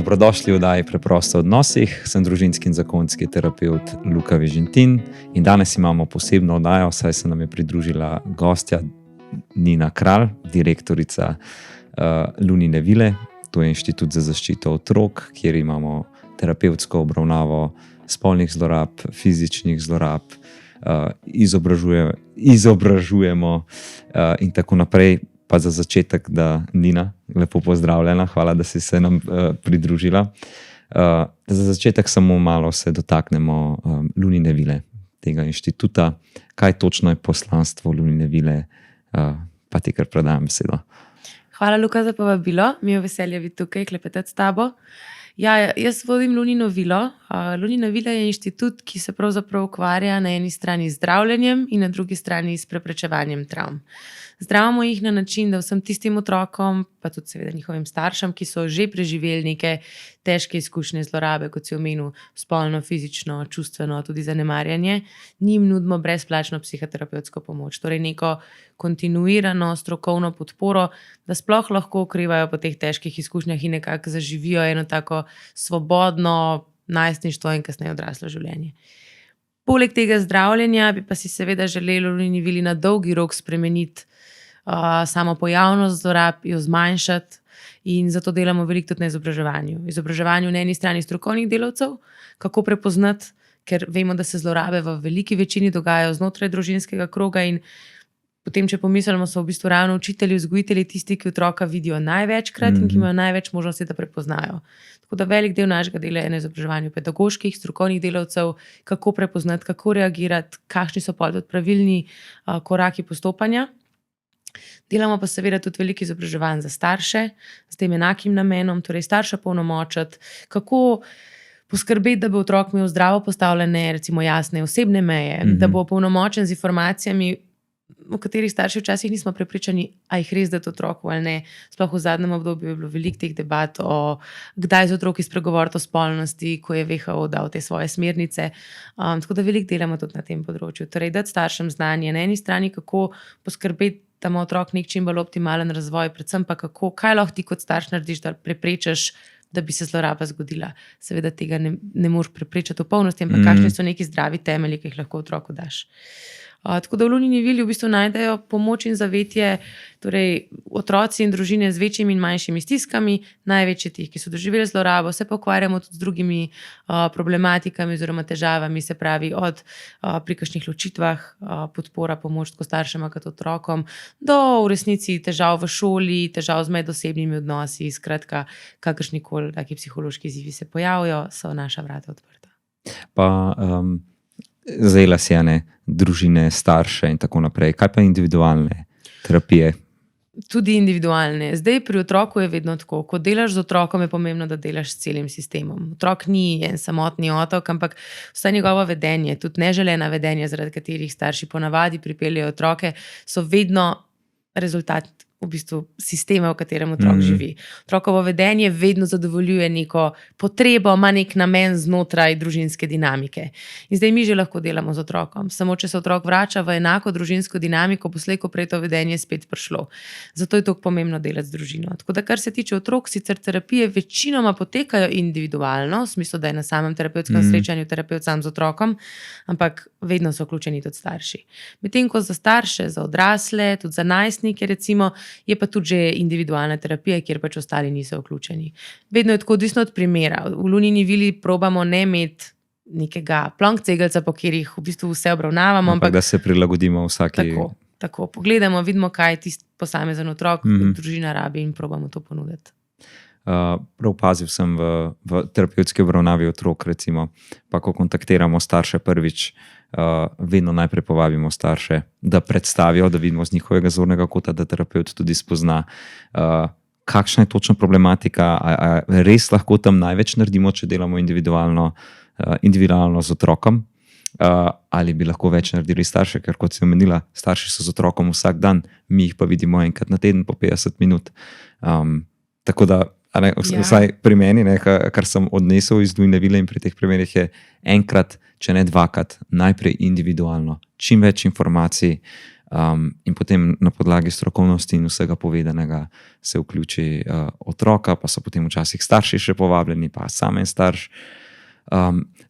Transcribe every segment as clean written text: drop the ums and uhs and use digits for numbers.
Dobrodošli v oddaji Preprosto o odnosih. Sem družinski in zakonski terapevt Luka Vižintin in danes imamo posebno oddajo, saj se nam je pridružila gostja Nina Kralj, direktorica Lunine vile. To je Inštitut za zaščito otrok, kjer imamo terapevtsko obravnavo spolnih zlorab, fizičnih zlorab, izobražujemo in tako naprej. Pa za začetek, da Nina, lepo pozdravljena, hvala, da si se nam pridružila. Za začetek samo malo se dotaknemo Lunine vile, tega inštituta. Kaj točno je poslanstvo Lunine vile, pa ti kar predajam besedo. Hvala, Luka, za povabilo. Mi je veselje biti tukaj, klepetati s tabo. Ja, jaz vodim Lunino vilo. Lunina vila je inštitut, ki se pravzaprav ukvarja na eni strani z zdravljenjem in na drugi strani s preprečevanjem travm. Zdravimo jih na način, da vsem tistim otrokom, pa tudi seveda njihovim staršem, ki so že preživeli neke težke izkušnje zlorabe, kot si omenil, spolno, fizično, čustveno, tudi zanemarjanje, njim nudimo brezplačno psihoterapevtsko pomoč. Torej neko kontinuirano strokovno podporo, da sploh lahko okrevajo po teh težkih izkušnjah in nekako zaživijo eno tako svobodno najstništvo in kasneje odraslo življenje. Poleg tega zdravljenja bi pa si seveda želeli v Lunini vili na dolgi rok spremeniti samo pojavnost zlorab, jo zmanjšati in zato delamo veliko tudi na izobraževanju. Izobraževanju na eni strani strokovnih delavcev, kako prepoznati, ker vemo, da se zlorabe v veliki večini dogajajo znotraj družinskega kroga in potem, če pomislimo, so v bistvu ravno učitelji, vzgojitelji tisti, ki otroka vidijo največkrat in ki imajo največ možnosti, da prepoznajo. Tako da velik del našega dela je na izobraževanju pedagoških, strokovnih delavcev, kako prepoznati, kako reagirati, kakšni so pravilni koraki postopanja. Delamo pa seveda tudi veliko izobraževanj za starše, s tem enakim namenom, torej starša polnomočiti, kako poskrbeti, da bo otrok imel zdravo postavljene, recimo jasne osebne meje, da bo polnomočen z informacijami, o katerih starši včasih nismo prepričani, a jih res dati otroku ali ne. Sploh v zadnjem obdobju je bilo veliko teh debat o kdaj z otroki spregovoriti o spolnosti, ko je WHO dal te svoje smernice. Tako da veliko delamo tudi na tem področju. Torej, dati staršem znanje na eni strani, kako poskrbeti, da ima otrok nek čim bolj optimalen razvoj, predvsem pa kaj lahko ti kot starš narediš, da preprečiš, da bi se zloraba zgodila. Seveda tega ne moreš preprečiti v polnosti, ampak kakšni so neki zdravi temelji, ki jih lahko otroku daš. Tako da v Lunini vili v bistvu najdejo pomoč in zavetje, torej otroci in družine z večjimi in manjšimi stiskami, največji tih, ki so doživeli zlorabo, se pa ukvarjamo tudi z drugimi problematikami oziroma težavami, se pravi od pri kakšnih ločitvah, podpora, pomoč tako staršema kot otrokom, do v resnici težav v šoli, težav z medosebnimi odnosi, skratka, kakršnikoli taki psihološki izzivi se pojavijo, so naša vrata odprta. Pa zajela si družine, starše in tako naprej. Kaj pa individualne terapije? Tudi individualne. Zdaj pri otroku je vedno tako. Ko delaš z otrokom, je pomembno, da delaš s celim sistemom. Otrok ni en samotni otok, ampak vse njegovo vedenje, tudi neželena vedenja, zaradi katerih starši ponavadi pripeljejo otroke, so vedno rezultat v bistvu sistema, v katerem otrok živi. Otrokovo vedenje vedno zadovoljuje neko potrebo, ima nek namen znotraj družinske dinamike. In zdaj mi že lahko delamo z otrokom. Samo če se otrok vrača v enako družinsko dinamiko, bo slej ko prej to vedenje spet prišlo. Zato je tako pomembno delati z družino. Tako da, kar se tiče otrok, sicer terapije večinoma potekajo individualno, v smislu, da je na samem terapevtskem srečanju terapevt sam z otrokom, ampak vedno so vključeni tudi starši. Medtem ko za starše, za odrasle, tudi za najstnike recimo, je pa tudi že individualna terapija, kjer pač ostali niso vključeni. Vedno je tako odvisno od primera. V Lunini vili probamo ne imeti nekega plonkcegelca, po katerih v bistvu vse obravnavamo. Ampak da se prilagodimo vsaki. Tako. Pogledamo, vidimo, kaj tisti posamezen otrok, družina rabi in probamo to ponuditi. Prav pazil sem v terapevtski obravnavi otrok, recimo, pa ko kontaktiramo starše prvič, vedno najprej povabimo starše, da predstavijo, da vidimo z njihovega zornega kota, da terapeut tudi spozna, kakšna je točna problematika, a res lahko tam največ naredimo, če delamo individualno z otrokom, ali bi lahko več naredili starše, ker kot si omenila, starši so z otrokom vsak dan, mi jih pa vidimo enkrat na teden po 50 minut. Tako da vsaj pri meni, kar sem odnesel iz Lunine vile in pri teh primerih je enkrat, če ne dvakrat, najprej individualno, čim več informacij, In potem na podlagi strokovnosti in vsega povedanega se vključi otroka, pa so potem včasih starši še povabljeni, pa sam en starš.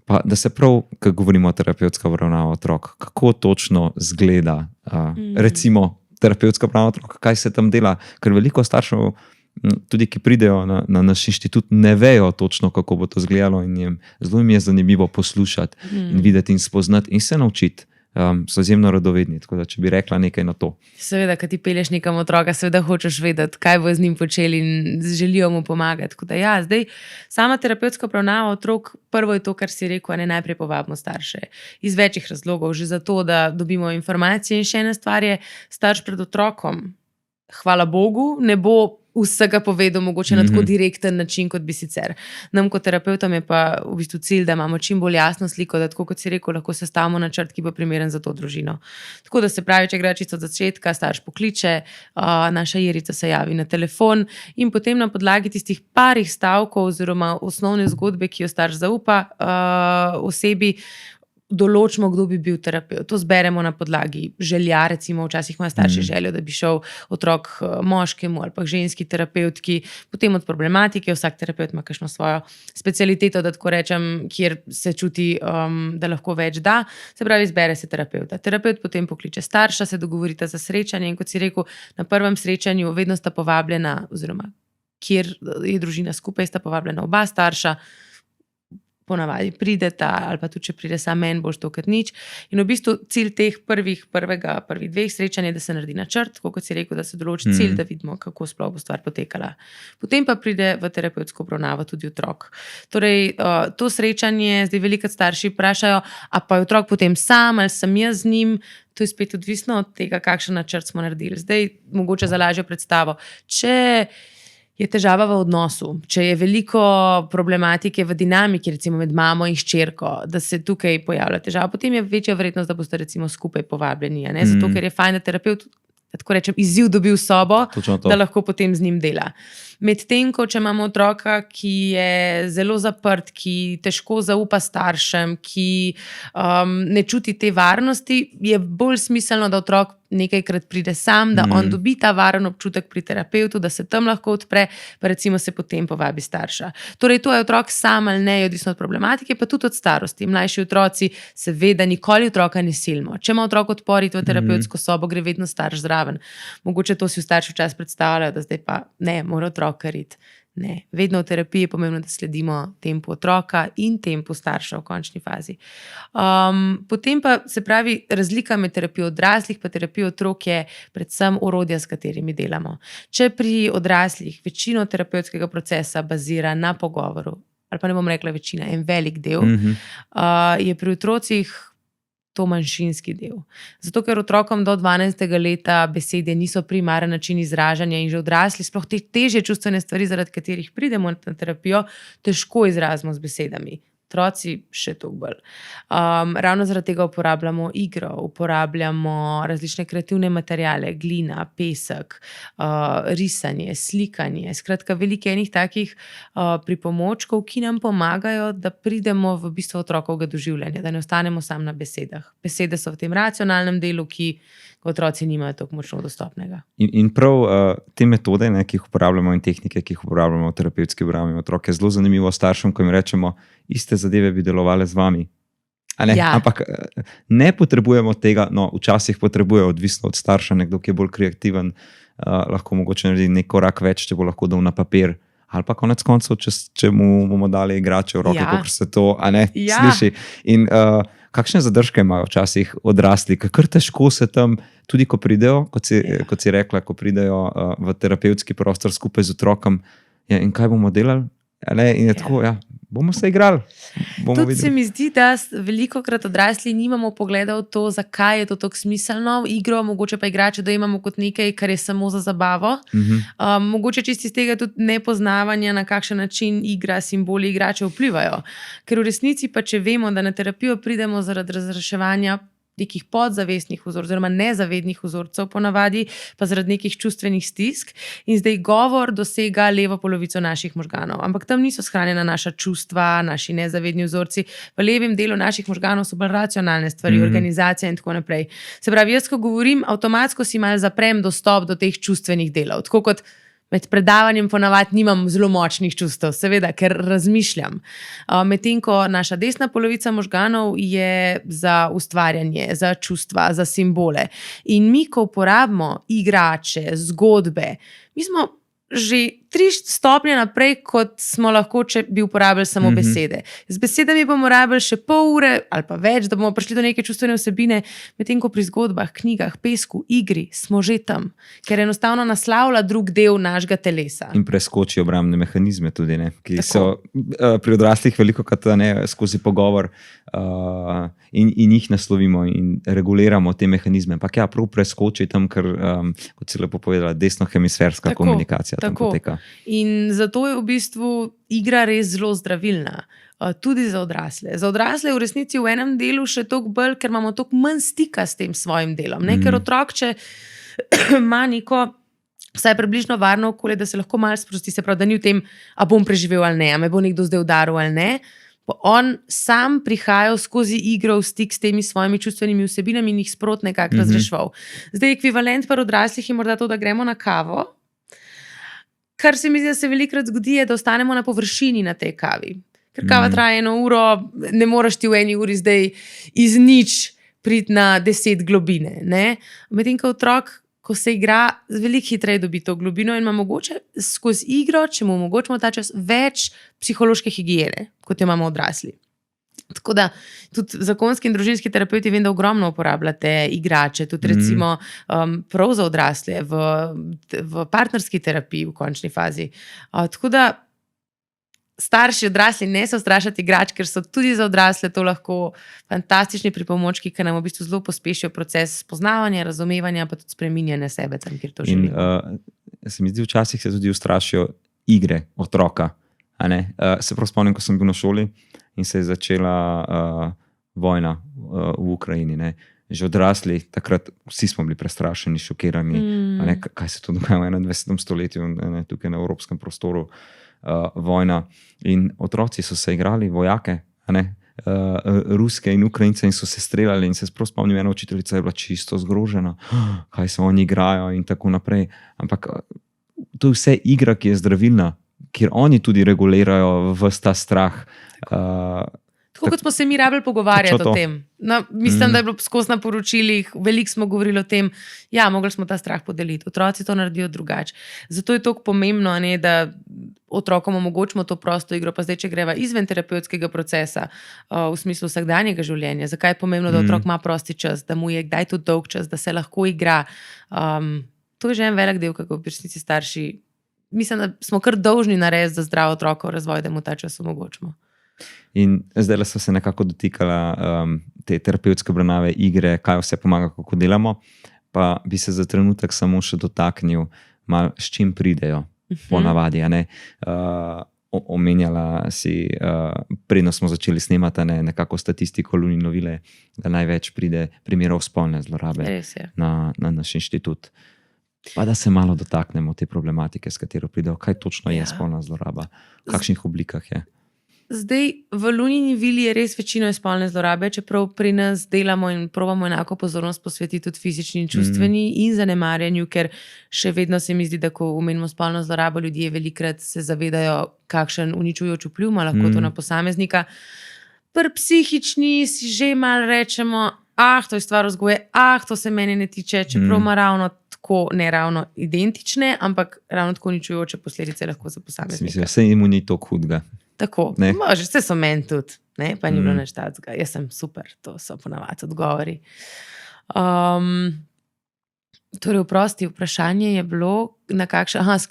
Pa da se prav, ko govorimo o terapevtska obravnava otrok, kako točno zgleda recimo terapevtska obravnava otrok, kaj se tam dela, ker veliko staršev, tudi ki pridejo na naš inštitut, ne vejo točno, kako bo to izgledalo, in zelo jim je zanimivo poslušati in videti in spoznati in se naučiti. So izjemno radovedni, tako da če bi rekla nekaj na to. Seveda, kad ti pelješ nekam otroka, seveda hočeš vedeti, kaj bo z njim počeli in želijo mu pomagati. Tako da ja, zdaj sama terapevtska obravnava otrok, prvo je to, kar si rekel, ne najprej povabimo starše. Iz večjih razlogov, že zato, da dobimo informacije, in še ena stvar je, starš pred otrokom, hvala Bogu, ne bo vsega povedal, mogoče na tako direkten način, kot bi sicer. Nam kot terapeutom je pa v bistvu cilj, da imamo čim bolj jasno sliko, da tako kot si rekel, lahko sestavimo načrt, ki bo primeren za to družino. Tako da se pravi, če gre čisto od začetka, starš pokliče, naša Jerica se javi na telefon in potem na podlagi tistih parih stavkov oziroma osnovne zgodbe, ki jo starš zaupa osebi, določimo, kdo bi bil terapevt. To zberemo na podlagi želja, recimo včasih ima starši željo, da bi šel otrok moškemu ali pa ženski terapevtki, potem od problematike, vsak terapevt ima kakšno svojo specialiteto, da tako rečem, kjer se čuti, da lahko več da, se pravi, zbere se terapevta. Terapevt potem pokliče starša, se dogovorita za srečanje in kot si rekel, na prvem srečanju vedno sta povabljena, oziroma kjer je družina skupaj, sta povabljena oba starša, ponavadi prideta, ali pa tudi, če pride sam en, boš to kot nič. In v bistvu cilj teh prvih dveh srečanj je, da se naredi načrt, kot si rekel, da se določi cilj, da vidimo, kako sploh bo stvar potekala. Potem pa pride v terapevtsko obravnavo tudi otrok. Torej, to srečanje, zdaj velikokrat starši vprašajo, a pa je otrok potem sam, ali sem jaz z njim, to je spet odvisno od tega, kakšen načrt smo naredili. Zdaj, mogoče za lažjo predstavo. Če je težava v odnosu, če je veliko problematike v dinamiki, recimo med mamo in hčerko, da se tukaj pojavlja težava, potem je večja verjetnost, da boste recimo skupaj povabljeni. Zato, ker je fajn, da terapevt, tako rečem, izziv dobil sobo, da lahko potem z njim dela. Medtem, ko če imamo otroka, ki je zelo zaprt, ki težko zaupa staršem, ki ne čuti te varnosti, je bolj smiselno, da otrok nekajkrat pride sam, da on dobi ta varen občutek pri terapevtu, da se tam lahko odpre, pa recimo se potem povabi starša. Torej, to je otrok sam ali ne, odvisno od problematike, pa tudi od starosti. Mlajši otroci seveda nikoli otroka ne silimo. Če ima otrok odpor iti v terapevtsko sobo, gre vedno starš zraven. Mogoče to si v starši včasih predstavljajo, da zdaj pa ne, mora otrok kariti. Ne, vedno v terapiji je pomembno, da sledimo tempu otroka in tempu starša v končni fazi. Potem pa se pravi, razlika med terapijo odraslih pa terapijo otrok je predvsem orodja, s katerimi delamo. Če pri odraslih večino terapevtskega procesa bazira na pogovoru, ali pa ne bom rekla večina, en velik del, je pri otrocih to manjšinski del. Zato, ker otrokom do 12. leta besede niso primaren način izražanja in že odrasli, sploh te težje čustvene stvari, zaradi katerih pridemo na terapijo, težko izrazimo z besedami. Otroci še toliko bolj. Ravno zaradi tega uporabljamo igro, uporabljamo različne kreativne materiale, glina, pesek, risanje, slikanje, skratka veliko enih takih pripomočkov, ki nam pomagajo, da pridemo v bistvo otrokovega doživljanja, da ne ostanemo sam na besedah. Besede so v tem racionalnem delu, ki otroci nimajo tako močno dostopnega. In prav te metode, ki jih uporabljamo, in tehnike, ki jih uporabljamo v terapevtski obravnavi otrok, je zelo zanimivo staršem, ko jim rečemo, iste zadeve bi delovale z vami. Ja. Ampak ne potrebujemo tega, včasih potrebuje, odvisno od starša, nekdo, ki je bolj kreativen, lahko mogoče naredi nek korak več, če bo lahko dal na papir, ali pa konec koncev, če mu bomo dali igrače v roke, kakor se to sliši. In kakšne zadržke imajo včasih odrasli, kar težko se tam, tudi ko pridejo, kot si rekla, ko pridejo v terapevtski prostor skupaj z otrokom, in kaj bomo delali? In je tako, bomo se igrali. Tudi se mi zdi, da velikokrat odrasli nimamo pogleda v to, zakaj je to tako smiselno. Igro, mogoče pa igrače, da imamo kot nekaj, kar je samo za zabavo. Mogoče čisto iz tega tudi nepoznavanja, na kakšen način igra, simboli igrače vplivajo. Ker v resnici pa, če vemo, da na terapijo pridemo zaradi razreševanja nekih podzavestnih vzorcev, oziroma nezavednih vzorcev ponavadi, pa zaradi nekih čustvenih stisk. In zdaj govor dosega levo polovico naših možganov. Ampak tam niso shranjena naša čustva, naši nezavedni vzorci. V levem delu naših možganov so bolj racionalne stvari, organizacija in tako naprej. Se pravi, jaz, ko govorim, avtomatsko si malo zaprem dostop do teh čustvenih delov. Tako kot med predavanjem ponavadi nimam zelo močnih čustev, seveda, ker razmišljam. Medtem ko naša desna polovica možganov je za ustvarjanje, za čustva, za simbole. In mi, ko uporabimo igrače, zgodbe, mi smo že 3 stopnje naprej, kot smo lahko, če bi uporabili samo besede. Z besedami bomo rabili še pol ure ali pa več, da bomo prišli do neke čustvene vsebine, medtem ko pri zgodbah, knjigah, pesku, igri smo že tam, ker enostavno naslavlja drug del našega telesa. In preskoči obrambne mehanizme tudi, ne, ki so pri odraslih velikokrat skozi pogovor in jih naslovimo in reguliramo te mehanizme. Ampak ja, prav preskoči tam, ker, kot si lepo povedala, desnohemisferska komunikacija tam poteka. In zato je v bistvu igra res zelo zdravilna. Tudi za odrasle. Za odrasle je v resnici v enem delu še toliko bolj, ker imamo toliko manj stika s tem svojim delom. Ker otrok, če ima neko vsaj približno varno okolje, da se lahko malo sprosti, se pravi, da ni v tem, a bom preživel ali ne, a me bo nekdo zdaj udaril ali ne, on sam prihaja skozi igro v stik s temi svojimi čustvenimi vsebinami in jih sprot nekako razreševal. Zdaj, ekvivalent pri odraslih je morda to, da gremo na kavo. Kar se mi zdi, da se velikokrat zgodi, je, da ostanemo na površini na tej kavi. Ker kava traja 1 uro, ne moreš ti v 1 uri zdaj iz nič priti na 10 globine. Medtem ko otrok, ko se igra, veliko hitreje dobi to globino in ima mogoče skozi igro, če mu omogočimo ta čas, več psihološke higiene, kot jo imamo odrasli. Tako da tudi zakonski in družinski terapeuti vem, da ogromno uporabljate igrače, tudi recimo prav za odrasle v partnerski terapiji v končni fazi. Tako da starši odrasli ne se ustrašati igrač, ker so tudi za odrasle to lahko fantastični pripomočki, ki nam v bistvu zelo pospešijo proces spoznavanja, razumevanja, pa tudi spreminjanja sebe tam, kjer to želimo. In se mi zdi, včasih se tudi ustrašijo igre otroka. Se prav spomnim, ko sem bil na šoli in se je začela vojna v Ukrajini. Že odrasli, takrat vsi smo bili prestrašeni, šokirani, kaj se to dogaja v 21. stoletju, tukaj na evropskem prostoru, vojna. In otroci so se igrali, vojake, ruske in Ukrajince, in so se streljali. In se prav spomnim, ena učiteljica je bila čisto zgrožena, kaj se oni igrajo in tako naprej. Ampak to je vse igra, ki je zdravilna, kjer oni tudi regulirajo ves ta strah. Tako kot smo se mi rabili pogovarjati o tem. Mislim, da je bilo skozi na poročilih, veliko smo govorili o tem, ja, mogli smo ta strah podeliti. Otroci to naredijo drugače. Zato je toliko pomembno, da otrokom omogočimo to prosto igro, pa zdaj, če greva izven terapevtskega procesa, v smislu vsakdanjega življenja. Zakaj je pomembno, da otrok ima prosti čas, da mu je kdaj tudi dolg čas, da se lahko igra. To je že en velik del, kako v resnici starši. Mislim, da smo kar dolžni narediti za zdrav otrokov razvoj, da mu ta čas omogočimo. In zdaj so se nekako dotikala te terapevtske obravnave, igre, kaj vse pomaga, kako delamo. Pa bi se za trenutek samo še dotaknil, malo s čim pridejo ponavadi. Omenjala si, predno smo začeli snemati nekako statistiko Lunine vile, da največ pride primerov spolne zlorabe na naš inštitut. Pa da se malo dotaknemo te problematike, s katero pridejo, kaj točno je spolna zloraba, v kakšnih oblikah je. Zdaj, v Lunini vili je res večino spolne zlorabe, čeprav pri nas delamo in probamo enako pozornost posvetiti tudi fizični in čustveni in zanemarjanju, ker še vedno se mi zdi, da ko omenimo spolno zlorabo, ljudje velikrat se zavedajo, kakšen uničujoč vpliv ima lahko to na posameznika. Pri psihični si že malo rečemo, to je stvar vzgoje, to se meni ne tiče, čeprav ima ravno tako neravno identične, ampak ravno tako uničujoče posledice lahko za posameznika. Mislim, vse jim ni toliko hudega. Tako, može, vse so meni tudi, pa ni bilo nič takega. Jaz sem super, to so ponavadi odgovori. Torej, vprosti, vprašanje je bilo,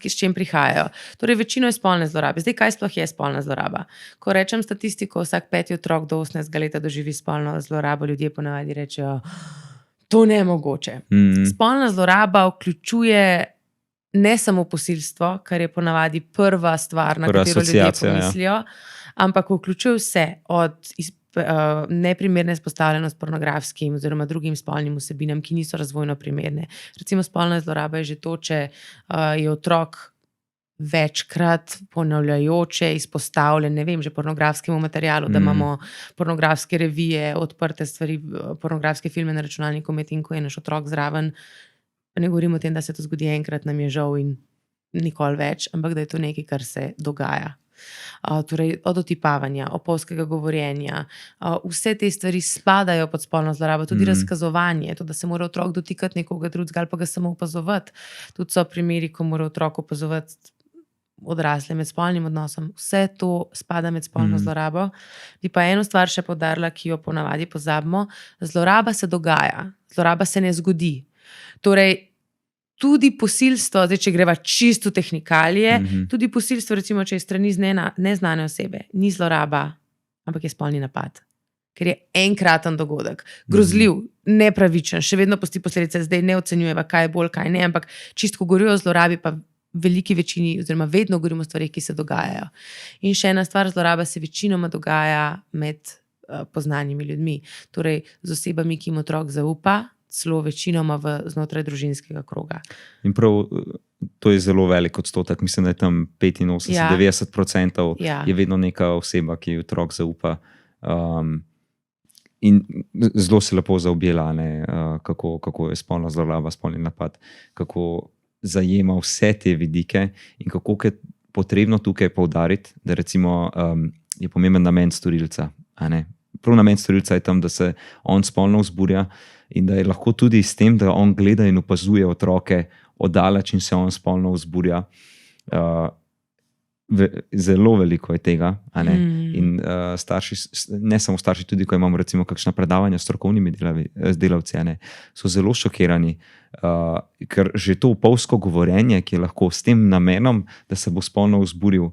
s čim prihajajo. Torej, večino je spolne zlorabe. Zdaj, kaj sploh je spolna zloraba? Ko rečem statistiko, vsak 5. otrok do 18. leta doživi spolno zlorabo, ljudje ponavadi rečejo, to ne je mogoče. Spolna zloraba vključuje ne samo posilstvo, kar je ponavadi prva stvar, na katero ljudje pomislijo, ampak vključuje vse, od neprimerna izpostavljenost pornografskim oziroma drugim spolnim vsebinam, ki niso razvojno primerne. Recimo spolna zloraba je že to, če je otrok večkrat ponavljajoče izpostavljen, ne vem, že pornografskemu materialu, da imamo pornografske revije, odprte stvari, pornografske filme na računalniku, medtem ko je naš otrok zraven. Pa ne govorim o tem, da se to zgodi enkrat, nam je žal in nikoli več, ampak da je to nekaj, kar se dogaja. Torej od otipavanja, opolskega govorjenja, vse te stvari spadajo pod spolno zlorabo, tudi razkazovanje, to, da se mora otrok dotikati nekoga drugega ali pa ga samo opazovati. Tudi so primeri, ko mora otrok opazovati odrasle med spolnim odnosom. Vse to spada med spolno zlorabo. Bi pa eno stvar še poudarila, ki jo ponavadi pozabimo. Zloraba se dogaja, zloraba se ne zgodi. Torej, tudi posilstvo, zdaj, če greva čisto tehnikalije, tudi posilstvo, recimo, če je strani neznane osebe, ni zloraba, ampak je spolni napad. Ker je enkraten dogodek, grozljiv, nepravičen, še vedno pusti posledice, zdaj ne ocenjujeva, kaj je bolj, kaj ne, ampak čisto govorijo o zlorabi, pa veliki večini, oziroma vedno govorimo o stvarih, ki se dogajajo. In še ena stvar, zloraba se večinoma dogaja med poznanimi ljudmi. Torej, z osebami, ki jim otrok zaupa, celo večinoma znotraj družinskega kroga. In prav, to je zelo velik odstotek, mislim, da je tam 85-90% je vedno neka oseba, ki ji otrok zaupa. In zelo se lepo zaobjela, kako je spolna zloraba, spolni napad, kako zajema vse te vidike in kako je potrebno tukaj poudariti, da recimo je pomemben namen storilca. Prav namen storilca je tam, da se on spolno vzburja in da je lahko tudi s tem, da on gleda in opazuje otroke oddaleč in se on spolno vzburja. Zelo veliko je tega. In starši, ne samo starši, tudi ko imamo recimo kakšna predavanja s strokovnimi delavci, so zelo šokirani, ker že to opolsko govorjenje, ki je lahko s tem namenom, da se bo spolno vzburil,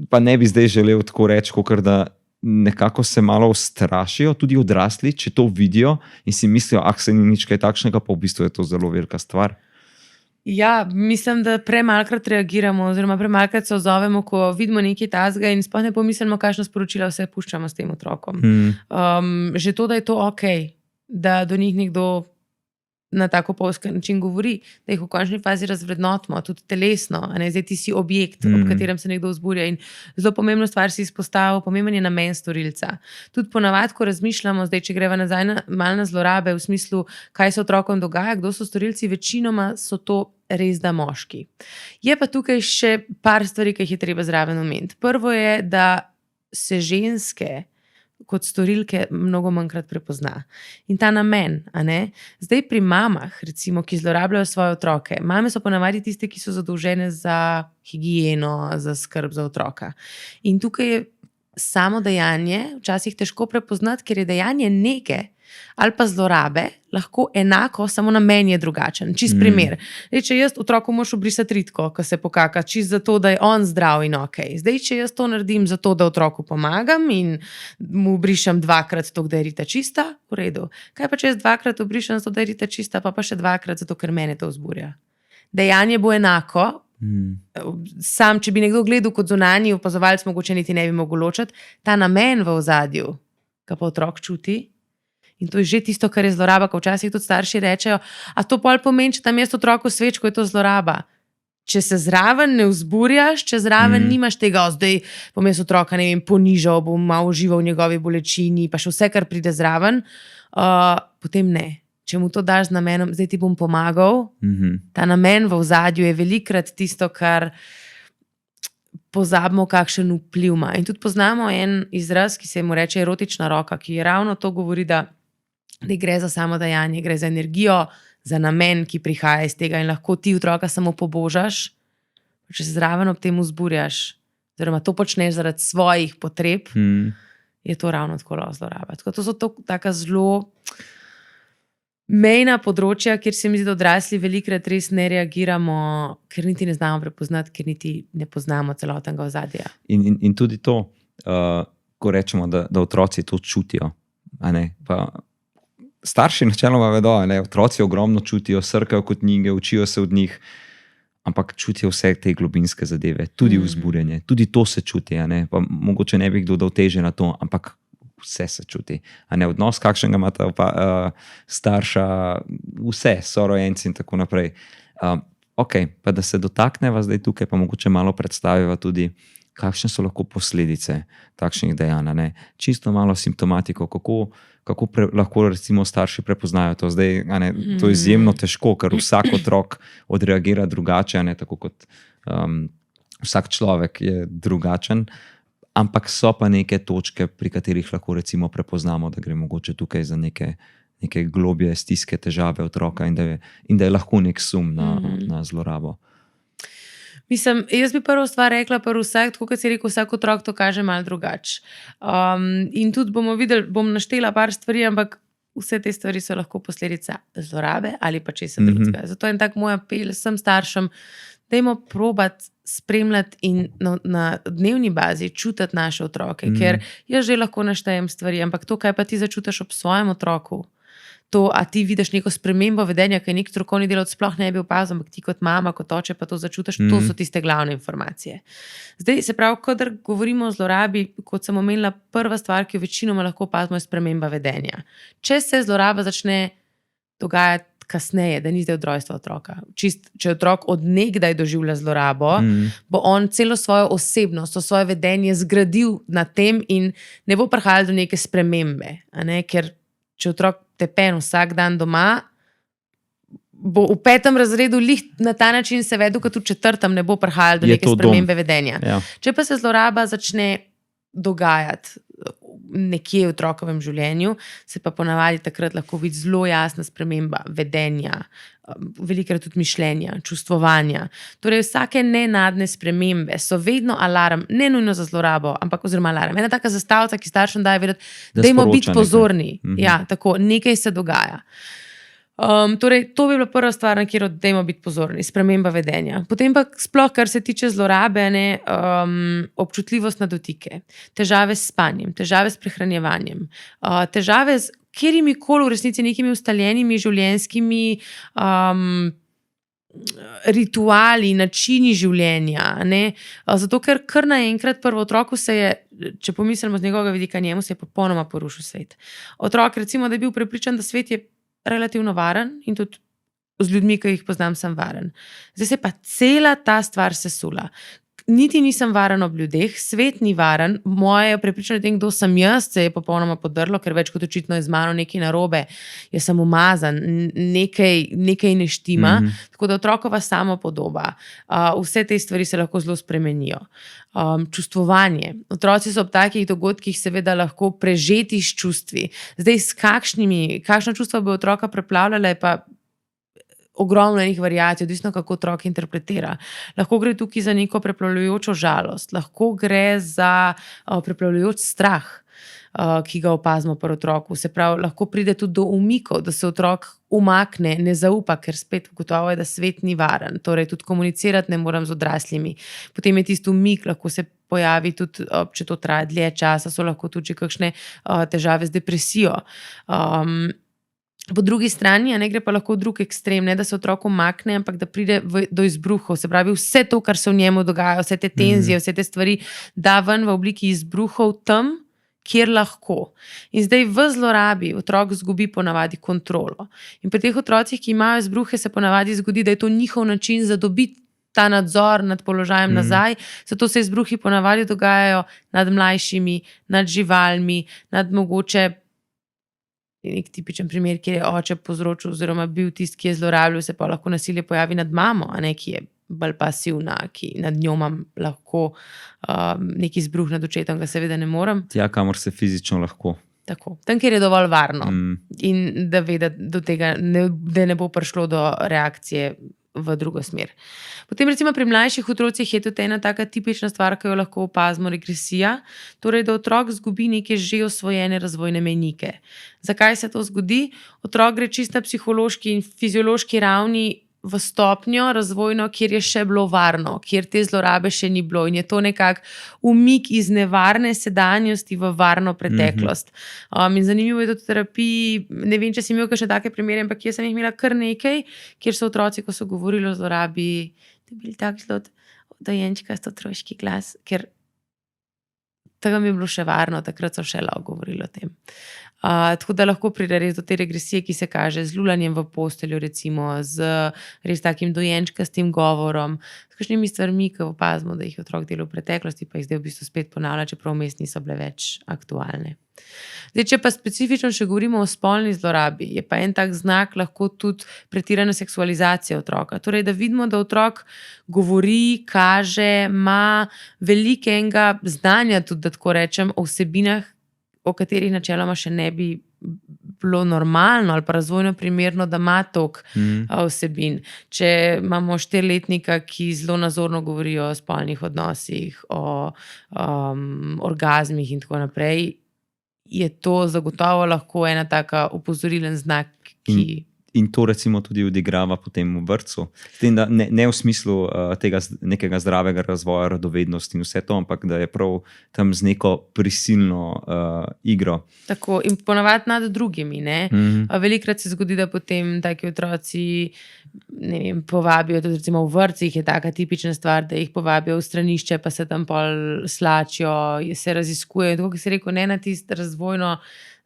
pa ne bi zdaj želel tako reči, kakor da nekako se malo ustrašijo, tudi odrasli, če to vidijo in si mislijo, se ni nič kaj takšnega, pa v bistvu je to zelo velika stvar. Ja, mislim, da premalkrat reagiramo oziroma premalkrat se odzovemo, ko vidimo nekaj takega in sploh ne pomislimo, kakšno sporočilo vse puščamo s tem otrokom. Že to, da je to okej, da do njih nekdo na tako polski način govori, da jih v končni fazi razvrednotimo, tudi telesno, zdaj ti si objekt, ob katerem se nekdo vzburja in zelo pomembno stvar si izpostavil, pomemben je namen storilca. Tudi ponavadi, ko razmišljamo, zdaj, če greva nazaj malo na zlorabe, v smislu, kaj se otrokom dogaja, kdo so storilci, večinoma so to res da moški. Je pa tukaj še par stvari, ki jih je treba zraven omeniti. Prvo je, da se ženske kot storilke mnogo manjkrat prepozna. In ta namen, zdaj pri mamah, recimo, ki zlorabljajo svoje otroke, mame so ponavadi tiste, ki so zadolžene za higieno, za skrb za otroka. In tukaj je samo dejanje včasih težko prepoznati, ker je dejanje neke ali pa zlorabe lahko enako, samo namen je drugačen. Čist primer. Zdaj, če jaz otroku moš obrisati ritko, ko se pokaka, čist zato, da je on zdrav in okej. Zdaj, če jaz to naredim zato, da otroku pomagam in mu obrišem 2-krat to, da je rita čista, v redu. Kaj pa, če jaz 2-krat obrišem zato, da je rita čista, pa še 2-krat zato, ker mene to vzburja. Dejanje bo enako. Sam, če bi nekdo gledal kot zunanji opazovalec, mogoče niti ne bi mogel ločiti, ta namen v ozadju, ga pa otrok čuti. In to je že tisto, kar je zloraba, ko včasih tudi starši rečejo, a to pol pomeni, če tam jaz otroku svečko, je to zloraba. Če se zraven ne vzburjaš, če zraven nimaš tega, zdaj bom jaz otroka, ne vem, ponižal, bom malo užival v njegovi bolečini, pa še vse, kar pride zraven, potem ne. Če mu to daš z namenom, zdaj ti bom pomagal, ta namen v ozadju je velikrat tisto, kar pozabimo, kakšen vpliv ima. In tudi poznamo en izraz, ki se mu reče erotična roka, ki ravno to govori, da gre za samo dejanje, gre za energijo, za namen, ki prihaja iz tega in lahko ti otroka samo pobožaš, če se zraven ob tem vzburjaš, oziroma to počneš zaradi svojih potreb, je to ravno tako zloraba. Tako to so taka zelo mejna področja, kjer se mi zdi, da odrasli velikrat res ne reagiramo, ker niti ne znamo prepoznati, ker niti ne poznamo celotnega ozadja. In tudi to, ko rečemo, da otroci to čutijo, pa starši načeloma vedo, otroci ogromno čutijo, srkajo kot knjige, učijo se od njih, ampak čutijo vse te globinske zadeve, tudi vzburjenje, tudi to se čuti. Pa mogoče ne bi kdo dal teže na to, ampak vse se čuti. Odnos, kakšnega imata starša, vse, sorojenci in tako naprej. Ok, pa da se dotakneva zdaj tukaj, pa mogoče malo predstaviva tudi, kakšne so lahko posledice takšnih dejanj. Čisto malo simptomatiko, kako lahko recimo starši prepoznajo to. Zdaj, to je izjemno težko, ker vsak otrok odreagira drugače, tako kot vsak človek je drugačen, ampak so pa neke točke, pri katerih lahko recimo prepoznamo, da gre mogoče tukaj za neke globje stiske, težave otroka in da je lahko nek sum na zlorabo. Mislim, jaz bi prvo stvar rekla, tako kot si rekel, vsak otrok to kaže malo drugače. In tudi bomo videli, bom naštela par stvari, ampak vse te stvari so lahko posledica zlorabe ali pa česa drugega. Zato je tak moj apel vsem staršem, dajmo probati spremljati in na dnevni bazi čutiti naše otroke, ker jaz že lahko naštejem stvari, ampak to, kaj pa ti začutiš ob svojem otroku, to, a ti vidiš neko spremembo vedenja, ki nek strokovni delavec sploh ne bi opazil, ampak ti kot mama, kot oče pa to začutiš, to so tiste glavne informacije. Zdaj, se pravi, kadar govorimo o zlorabi, kot sem omenila, prva stvar, ki jo večinoma lahko opazimo, je sprememba vedenja. Če se zloraba začne dogajati kasneje, da ni zdaj od rojstva otroka. Če otrok od nekdaj doživlja zlorabo, bo on celo svojo osebnost, svoje vedenje zgradil na tem in ne bo prihajal do neke spremembe. Ker če otrok tepen vsak dan doma, bo v 5. razredu na ta način se vedel, kot v 4. ne bo prihajal do neke spremembe vedenja. Ja. Če pa se zloraba začne dogajati nekje v otrokovem življenju, se pa ponavadi takrat lahko vidi zelo jasna sprememba vedenja, velikokrat tudi mišljenja, čustvovanja. Torej, vsake nenadne spremembe so vedno alarm, ne nujno za zlorabo, ampak oziroma alarm. Ena taka zastavica, ki staršem daje vedeti, dajmo biti pozorni. Ja, tako, nekaj se dogaja. Torej, to bi bila prva stvar, na katero dajmo biti pozorni, sprememba vedenja. Potem pa sploh, kar se tiče zlorabe, občutljivost na dotike, težave s spanjem, težave s prehranjevanjem, težave s kjerimikoli v resnici nekimi ustaljenimi življenjskimi rituali, načini življenja. Zato, ker kar naenkrat prvo otroku se je, če pomislimo z njegovega vidika, njemu se je popolnoma porušil svet. Otrok, recimo, da je bil prepričan, da svet je relativno varen in tudi z ljudmi, ki jih poznam, sem varen. Zdaj se pa cela ta stvar sesula. Niti nisem varen ob ljudeh, svet ni varen, moje prepričanje o tem, kdo sem jaz, se je popolnoma podrlo, ker več kot očitno je z mano nekaj narobe, jaz sem umazan, nekaj ne štima, tako da otrokova samopodoba, vse te stvari se lahko zelo spremenijo. Čustvovanje. Otroci so ob takih dogodkih seveda lahko prežeti s čustvi. Zdaj, kakšna čustva bi otroka preplavljala, je pa ogromno enih variacij, odvisno kako otrok interpretira. Lahko gre tukaj za neko preplavljajočo žalost, lahko gre za preplavljajoč strah, ki ga opazimo pri otroku. Se pravi, lahko pride tudi do umikov, da se otrok umakne, ne zaupa, ker spet gotovo je, da svet ni varen. Torej, tudi komunicirati ne morem z odraslimi. Potem je tisti umik, lahko se pojavi tudi, če to traja dlje časa, so lahko tudi kakšne težave z depresijo. Po drugi strani, ne gre pa lahko v drug ekstrem, ne da se otrok umakne, ampak da pride do izbruhov. Se pravi, vse to, kar se v njemu dogaja, vse te tenzije, vse te stvari, da ven v obliki izbruhov tam, kjer lahko. In zdaj v zlorabi otrok zgubi ponavadi kontrolo. In pri teh otrocih, ki imajo izbruhe, se ponavadi zgodi, da je to njihov način za dobiti ta nadzor nad položajem nazaj. Zato se izbruhi ponavadi dogajajo nad mlajšimi, nad živalmi, nad mogoče nek tipičen primer, kjer je oče povzročil oziroma bil tisti, ki je zlorabljal, se pa lahko nasilje pojavi nad mamo, ki je bolj pasivna, ki nad njo imam lahko neki izbruh nad očetom, ga seveda ne morem. Tja, kamor se fizično lahko. Tako. Tam, kjer je dovolj varno in da ve, da do tega da ne bo prišlo do reakcije v drugo smer. Potem recimo pri mlajših otrocih je tudi ena taka tipična stvar, ki jo lahko opazimo, regresija, torej da otrok zgubi neke že osvojene razvojne mejnike. Zakaj se to zgodi? Otrok gre čisto na psihološki in fiziološki ravni v stopnjo razvojno, kjer je še bilo varno, kjer te zlorabe še ni bilo in je to nekak umik iz nevarne sedanjosti v varno preteklost. In zanimivo je to v terapiji, ne vem, če si imel kakšne take primere, ampak jaz sem jih imela kar nekaj, kjer so otroci, ko so govorili o zlorabi, dobili tak zelo dojenčkast otroški glas, ker tega mi je bilo še varno, takrat so še lahko govorili o tem. Tako da lahko pride res do te regresije, ki se kaže z lulanjem v posteljo, recimo, z res takim dojenčkastim govorom, s kakšnimi stvarmi, ki opazimo, da jih je otrok delal v preteklosti, pa jih zdaj v bistvu spet ponavlja, čeprav vmes niso bile več aktualne. Zdaj, če pa specifično še govorimo o spolni zlorabi, je pa en tak znak lahko tudi pretirana seksualizacija otroka. Torej, da vidimo, da otrok govori, kaže, ima velikega znanja tudi, da tako rečem, o vsebinah, o katerih načeloma še ne bi bilo normalno ali pa razvojno primerno, da ima toliko vsebin. Če imamo 4-letnika, ki zelo nazorno govorijo o spolnih odnosih, o orgazmih in tako naprej, je to zagotovo lahko ena taka opozorilen znak, ki... In to recimo tudi odigrava potem v vrtcu. Ne v smislu tega nekega zdravega razvoja, radovednosti in vse to, ampak da je prav tam z neko prisilno igro. Tako, in ponavadi nad drugimi. Velikokrat se zgodi, da potem taki otroci povabijo, tudi recimo v vrtcih je taka tipična stvar, da jih povabijo v stranišče, pa se tam pol slačijo, se raziskujejo. Tako, ki se rekel, ne na tisti razvojno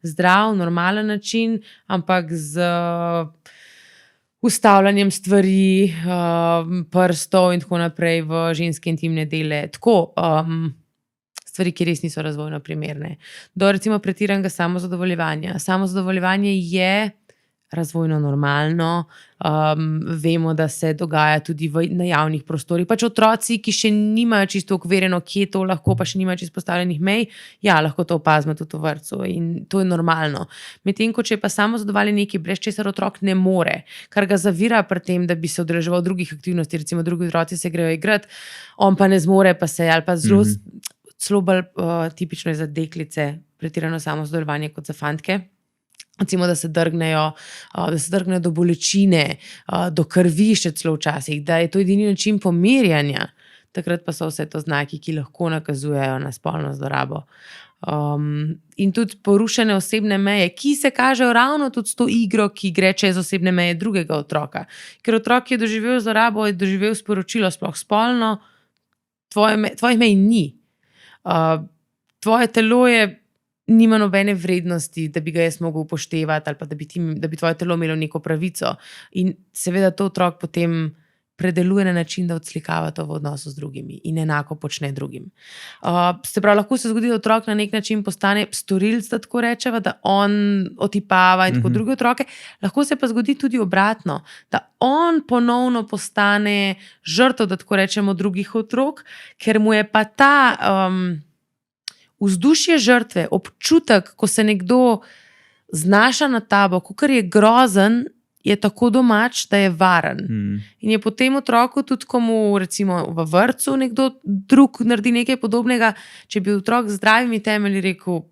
zdrav, normalen način, ampak z ustavljanjem stvari, prstov in tako naprej v ženske intimne dele. Tako, stvari, ki res niso razvojno primerne. Do recimo pretiranega samozadovoljevanja. Samozadovoljevanje je razvojno normalno, vemo, da se dogaja tudi na javnih prostorih. Pač otroci, ki še nimajo čisto okvirjeno, kje to lahko, pa še nimajo čisto postavljenih mej, ja, lahko to opazimo tudi v vrtcu in to je normalno. Medtem ko če pa samozadovoljen nekaj, brez česar otrok ne more, kar ga zavira pri tem, da bi se udeleževal drugih aktivnosti, recimo drugi otroci se grejo igrati, on pa ne zmore, pa se, ali pa celo bolj tipično je za deklice pretirano samozadovoljevanje kot za fantke. Recimo, da se drgnejo do bolečine, do krvi še celo včasih, da je to edini način pomirjanja. Takrat pa so vse to znaki, ki lahko nakazujejo na spolno zlorabo. In tudi porušene osebne meje, ki se kažejo ravno tudi s to igro, ki gre čez osebne meje drugega otroka. Ker otrok, ki je doživel zlorabo, je doživel sporočilo, sploh spolno, tvojih mej ni. Tvoje telo nima nobene vrednosti, da bi ga jaz mogel upoštevati ali pa da bi tvoje telo imelo neko pravico. In seveda to otrok potem predeluje na način, da odslikava to v odnosu z drugimi in enako počne drugim. Se pravi, lahko se zgodi, da otrok na nek način postane storilc, da tako rečeva, da on otipava in tako druge otroke. Lahko se pa zgodi tudi obratno, da on ponovno postane žrtev, da tako rečemo, drugih otrok, ker mu je pa ta... vzdušje žrtve, občutek, ko se nekdo znaša na tabo, kakor je grozen, je tako domač, da je varen. In je potem otroku, tudi ko mu recimo v vrtcu nekdo drug naredi nekaj podobnega, če bi otrok z zdravimi temelji rekel,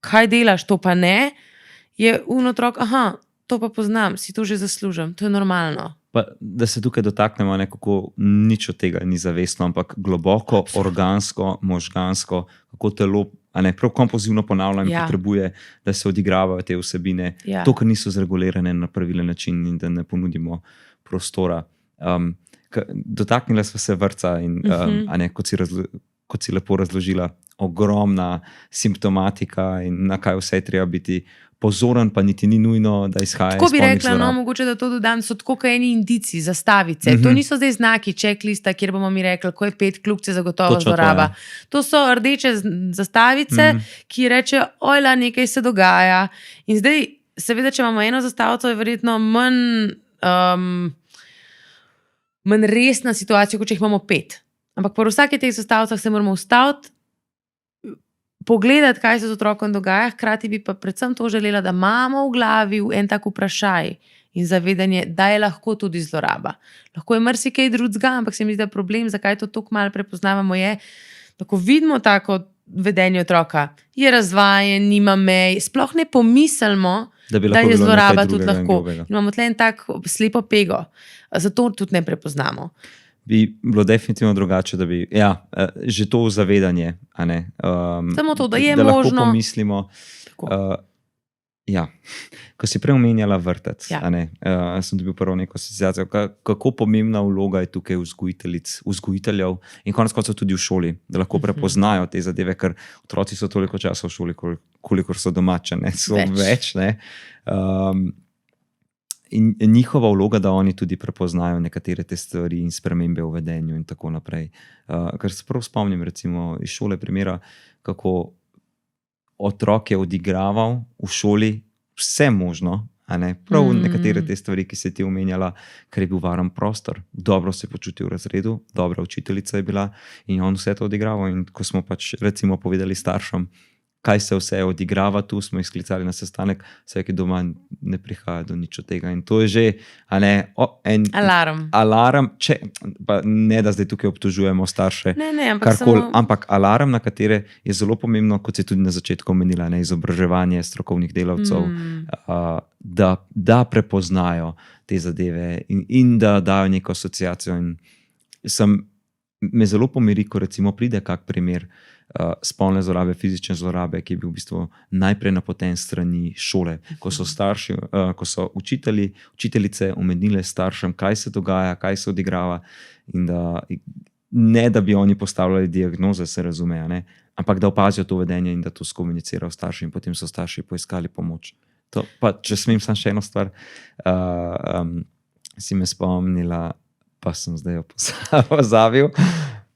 kaj delaš, to pa ne, je otrok, to pa poznam, si to že zaslužim, to je normalno. Pa, da se tukaj dotaknemo nekako, nič od tega ni zavestno, ampak globoko, organsko, možgansko, kako telo, prav kompulzivno ponavljam, potrebuje, da se odigravajo te vsebine, to, kar niso zregulirane na pravilen način in da ne ponudimo prostora. Dotaknila sva se vrtca in kot si lepo razložila, ogromna simptomatika in na kaj vse treba biti pozoren, pa niti ni nujno, da izhaja iz spolnih zlorab. Tako bi rekla, mogoče da to dodam, so tako eni indici, zastavice. To niso zdaj znaki, checklista, kjer bomo mi rekli, ko je 5 kljukce, zagotovo zloraba. To so rdeče zastavice, ki rečejo, ojla, nekaj se dogaja. In zdaj, seveda, če imamo eno zastavico, je verjetno manj resna situacija, kot če jih imamo 5. Ampak po vsaki teh zastavicah se moramo ustaviti, pogledati, kaj se z otrokom dogaja, hkrati bi pa predvsem to želela, da imamo v glavi en tak vprašaj in zavedanje, da je lahko tudi zloraba. Lahko je marsikaj drugega, ampak se mi zdi, da problem, zakaj to tako malo prepoznavamo, je, da ko vidimo tako vedenje otroka, je razvajen, nima mej, sploh ne pomislimo, da je zloraba tudi lahko. Imamo tle en tak slepo pego, zato tudi ne prepoznamo. Bi bilo definitivno drugače, da bi, že to zavedanje, samo to, da je da možno. Da lahko pomislimo, Ja, ko si prej omenjala vrtec, Ja. sem dobil prvo neko asociacijo, kako pomembna vloga je tukaj vzgojiteljev in konec koncev tudi v šoli, da lahko prepoznajo te zadeve, ker otroci so toliko časa v šoli, kolikor so doma, če ne so več. In njihova vloga, da oni tudi prepoznajo nekatere te stvari in spremembe v vedenju in tako naprej. Ker se prav spomnim recimo iz šole primera, kako otrok je odigraval v šoli vse možno, prav nekatere te stvari, ki se ti omenjala, ker je bil varen prostor, dobro se je počutil v razredu, dobra učiteljica je bila in on vse to odigraval. In ko smo pač recimo povedali staršem, kaj se vse odigrava tu, smo jih sklicali na sestanek, vse, ki doma ne prihaja do nič od tega. In to je že en alarm, pa ne da zdaj tukaj obtožujemo starše, ampak alarm, na katere je zelo pomembno, kot si tudi na začetku omenila, izobraževanje strokovnih delavcev, da prepoznajo te zadeve in da dajo neko asociacijo. In me zelo pomiri, ko recimo pride kak primer spolne zlorabe, fizične zlorabe, ki je bil v bistvu najprej napoten strani šole, ko so starši, ko so učiteljice omenile staršem, kaj se dogaja, kaj se odigrava, in da bi oni postavljali diagnoze, se razume, ampak da opazijo to vedenje in da to skomunicirajo starši, in potem so starši poiskali pomoč. To, pa, če smem samo še eno stvar, si me spomnila, pa sem zdaj pozabil.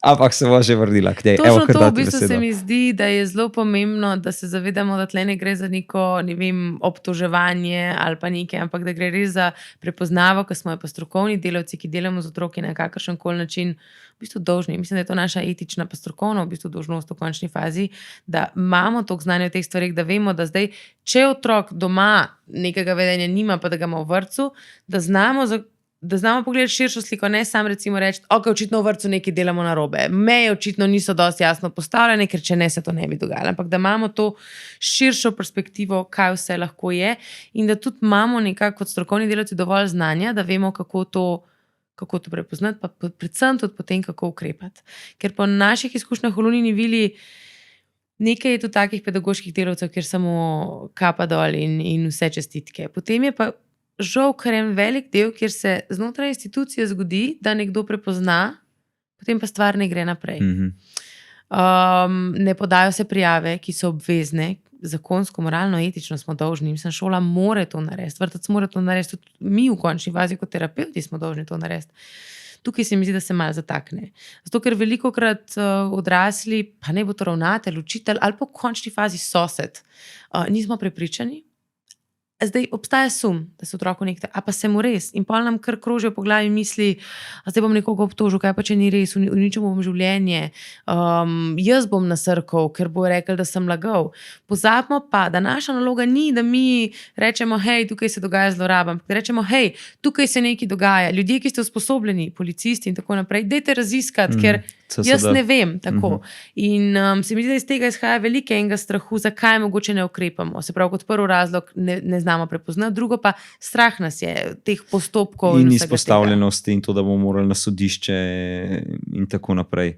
Ampak se bo že vrnila k tej. Točno to v bistvu se mi zdi, da je zelo pomembno, da se zavedamo, da tle ne gre za neko, obtoževanje ali pa nekaj, ampak da gre res za prepoznavo, ker smo pa strokovni delavci, ki delamo z otroki na kakršenkoli način, v bistvu dolžni. Mislim, da je to naša etična pa strokovna v bistvu dolžnost v končni fazi, da imamo toliko znanja v teh stvarih, da vemo, da zdaj, če otrok doma nekega vedenja nima, pa da ga ima v vrtcu, da znamo pogledati širšo sliko, ne samo recimo reči, ok, očitno v vrtcu nekaj delamo narobe. Meje očitno niso dosti jasno postavljene, ker če ne, se to ne bi dogajalo. Ampak da imamo to širšo perspektivo, kaj vse lahko je, in da tudi imamo nekako kot strokovni delavci dovolj znanja, da vemo, kako to prepoznati, pa predvsem tudi potem, kako ukrepati. Ker po naših izkušnjah v Lunini vili nekaj je tudi takih pedagoških delavcev, kjer samo kapa dol in vse čestitke. Potem je pa žal kar en velik del, kjer se znotraj institucije zgodi, da nekdo prepozna, potem pa stvar ne gre naprej. Ne podajo se prijave, ki so obvezne, zakonsko, moralno, etično smo dolžni. Mislim, šola more to narediti, vrtec mora to narediti, tudi mi v končni fazi kot terapevti smo dolžni to narediti. Tukaj se mi zdi, da se malo zatakne. Zato, ker velikokrat odrasli, pa ne bo to ravnatelj, učitelj ali pa v končni fazi sosed, nismo prepričani. Zdaj obstaja sum, da se otroku nekaj, a pa se mu res. In pol nam kar krožijo po glavi misli, zdaj bom nekoga obtožil, kaj pa če ni res, uničil bom življenje, jaz bom nasrkal, ker bo rekel, da sem lagal. Pozabimo pa, da naša naloga ni, da mi rečemo, hej, tukaj se dogaja zloraba, ampak da rečemo, hej, tukaj se nekaj dogaja. Ljudje, ki ste usposobljeni, policisti in tako naprej, dajte raziskati, ker jaz ne vem tako. In se mi zdi, da iz tega izhaja veliko enega strahu, zakaj mogoče ne ukrepamo. Se pravi, kot prvi razlog ne znamo prepoznati, drugo pa strah nas je teh postopkov. In izpostavljenosti in to, da bomo morali na sodišče in tako naprej.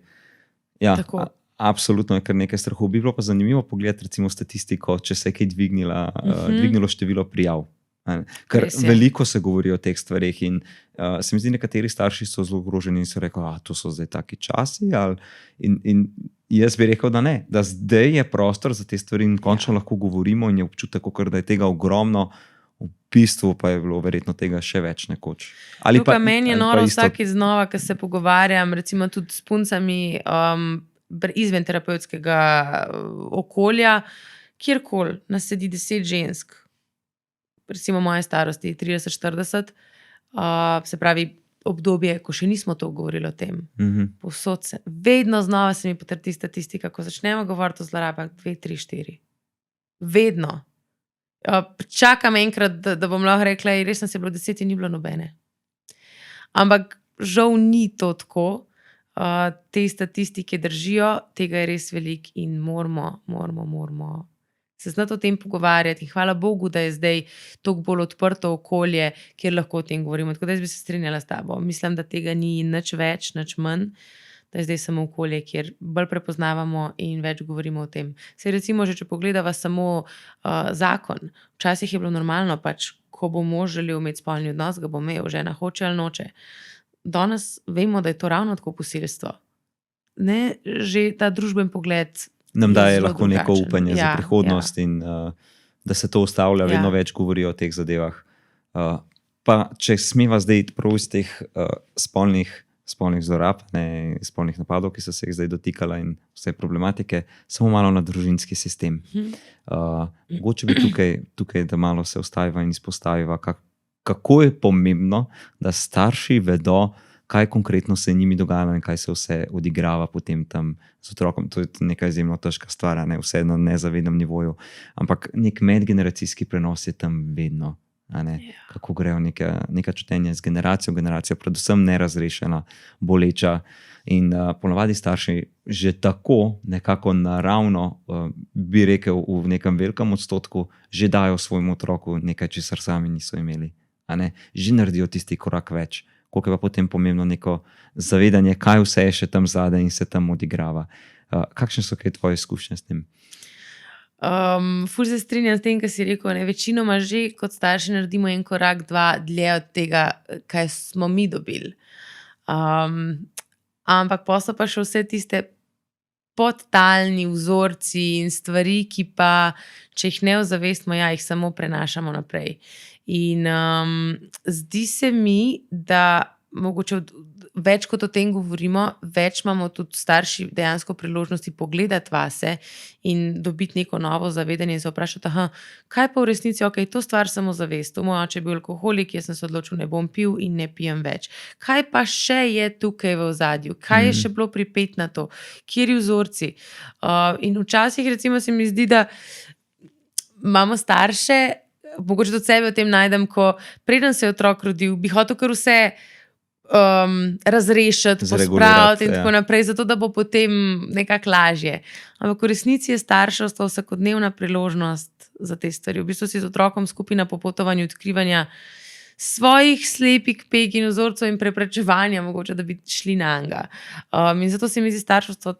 Ja, tako. Absolutno je kar nekaj strahu. Bi bilo pa zanimivo pogledati recimo statistiko, če se je kaj dvignilo število prijav. Ker veliko se govori o teh stvarih in se mi zdi, nekateri starši so zelo ogroženi in so rekli, to so zdaj taki časi. In jaz bi rekel, da ne, da zdaj je prostor za te stvari in končno lahko govorimo in je občutek, da je tega ogromno, v bistvu pa je bilo verjetno tega še več nekoč. Meni je noro vsakič znova, ko se pogovarjam, recimo tudi s puncami izven terapevtskega okolja, kjerkoli nas sedi 10 žensk, recimo moje starosti, 30-40, se pravi obdobje, ko še nismo to govorili o tem. Povsod se, vedno znova se mi potrdi statistika, ko začnemo govoriti o zlorabah 2, 3, 4. Vedno. Čakam enkrat, da bom lahko rekla, res sem se bilo 10 in ni bilo nobene. Ampak žal ni to tako. Te statistike držijo, tega je res veliko in moramo se znati o tem pogovarjati. In hvala Bogu, da je zdaj toliko bolj odprto okolje, kjer lahko o tem govorimo. Tako da jaz bi se strinjala s tabo. Mislim, da tega ni nič več, nič manj, da je zdaj samo okolje, kjer bolj prepoznavamo in več govorimo o tem. Se recimo, že če pogledava samo zakon, včasih je bilo normalno, pač, ko bo mož želel imeti spolni odnos, ga bo imel, žena hoče ali noče. Danes vemo, da je to ravno tako posilstvo. Ne, že ta družben pogled nam je daje zelo lahko neko drugačen. upanje za prihodnost in da se to ustavlja, vedno več govorijo o teh zadevah. Pa če smeva zdaj prav iz teh spolnih zlorab, spolnih napadov, ki so se jih zdaj dotikala in vse problematike, samo malo na družinski sistem. Mogoče bi tukaj, da malo se ustaviva in izpostaviva, kako je pomembno, da starši vedo, kaj konkretno se njimi dogajalo in kaj se vse odigrava potem tam z otrokom. To je neka izjemno težka stvar, ne? Vse na nezavednem nivoju. Ampak nek medgeneracijski prenos je tam vedno. Kako grejo neka čutenja z generacijo v generacijo, predvsem nerazrešena, boleča. In ponavadi starši že tako nekako naravno, bi rekel, v nekem velikem odstotku, že dajo svojemu otroku nekaj, česar sami niso imeli. Že naredijo tisti korak več. Koliko je pa potem pomembno neko zavedanje, kaj vse je še tam zadaj in se tam odigrava. Kakšne so kaj tvoje izkušnje s tem? Ful se strinjam s tem, kar si rekel. Večinoma že kot starši naredimo en korak, dva dlje od tega, kaj smo mi dobili. Ampak pa so pa še vse tiste podtalni vzorci in stvari, ki pa, če jih ne ozavestimo, jih samo prenašamo naprej. In zdi se mi, da mogoče več kot o tem govorimo, več imamo tudi starši dejansko priložnosti pogledati vase in dobiti neko novo zavedanje in se vprašati, kaj pa v resnici, to stvar samozavest. Moj oče je bil alkoholik, jaz sem se odločil, ne bom pil in ne pijem več. Kaj pa še je tukaj v ozadju? Kaj je še bilo pripet na to? Kateri vzorci? In včasih recimo se mi zdi, da imamo starše, mogoče tudi sebe o tem najdem, ko preden se je otrok rodil, bi hotel kar vse razrešiti, pospraviti in tako naprej, zato da bo potem nekako lažje. Ampak v resnici je starševstvo vsakodnevna priložnost za te stvari. V bistvu si z otrokom skupaj na popotovanju odkrivanja svojih slepih peg in vzorcev in preprečevanja, mogoče, da bi šli na njega. In zato se mi zdi starševstvo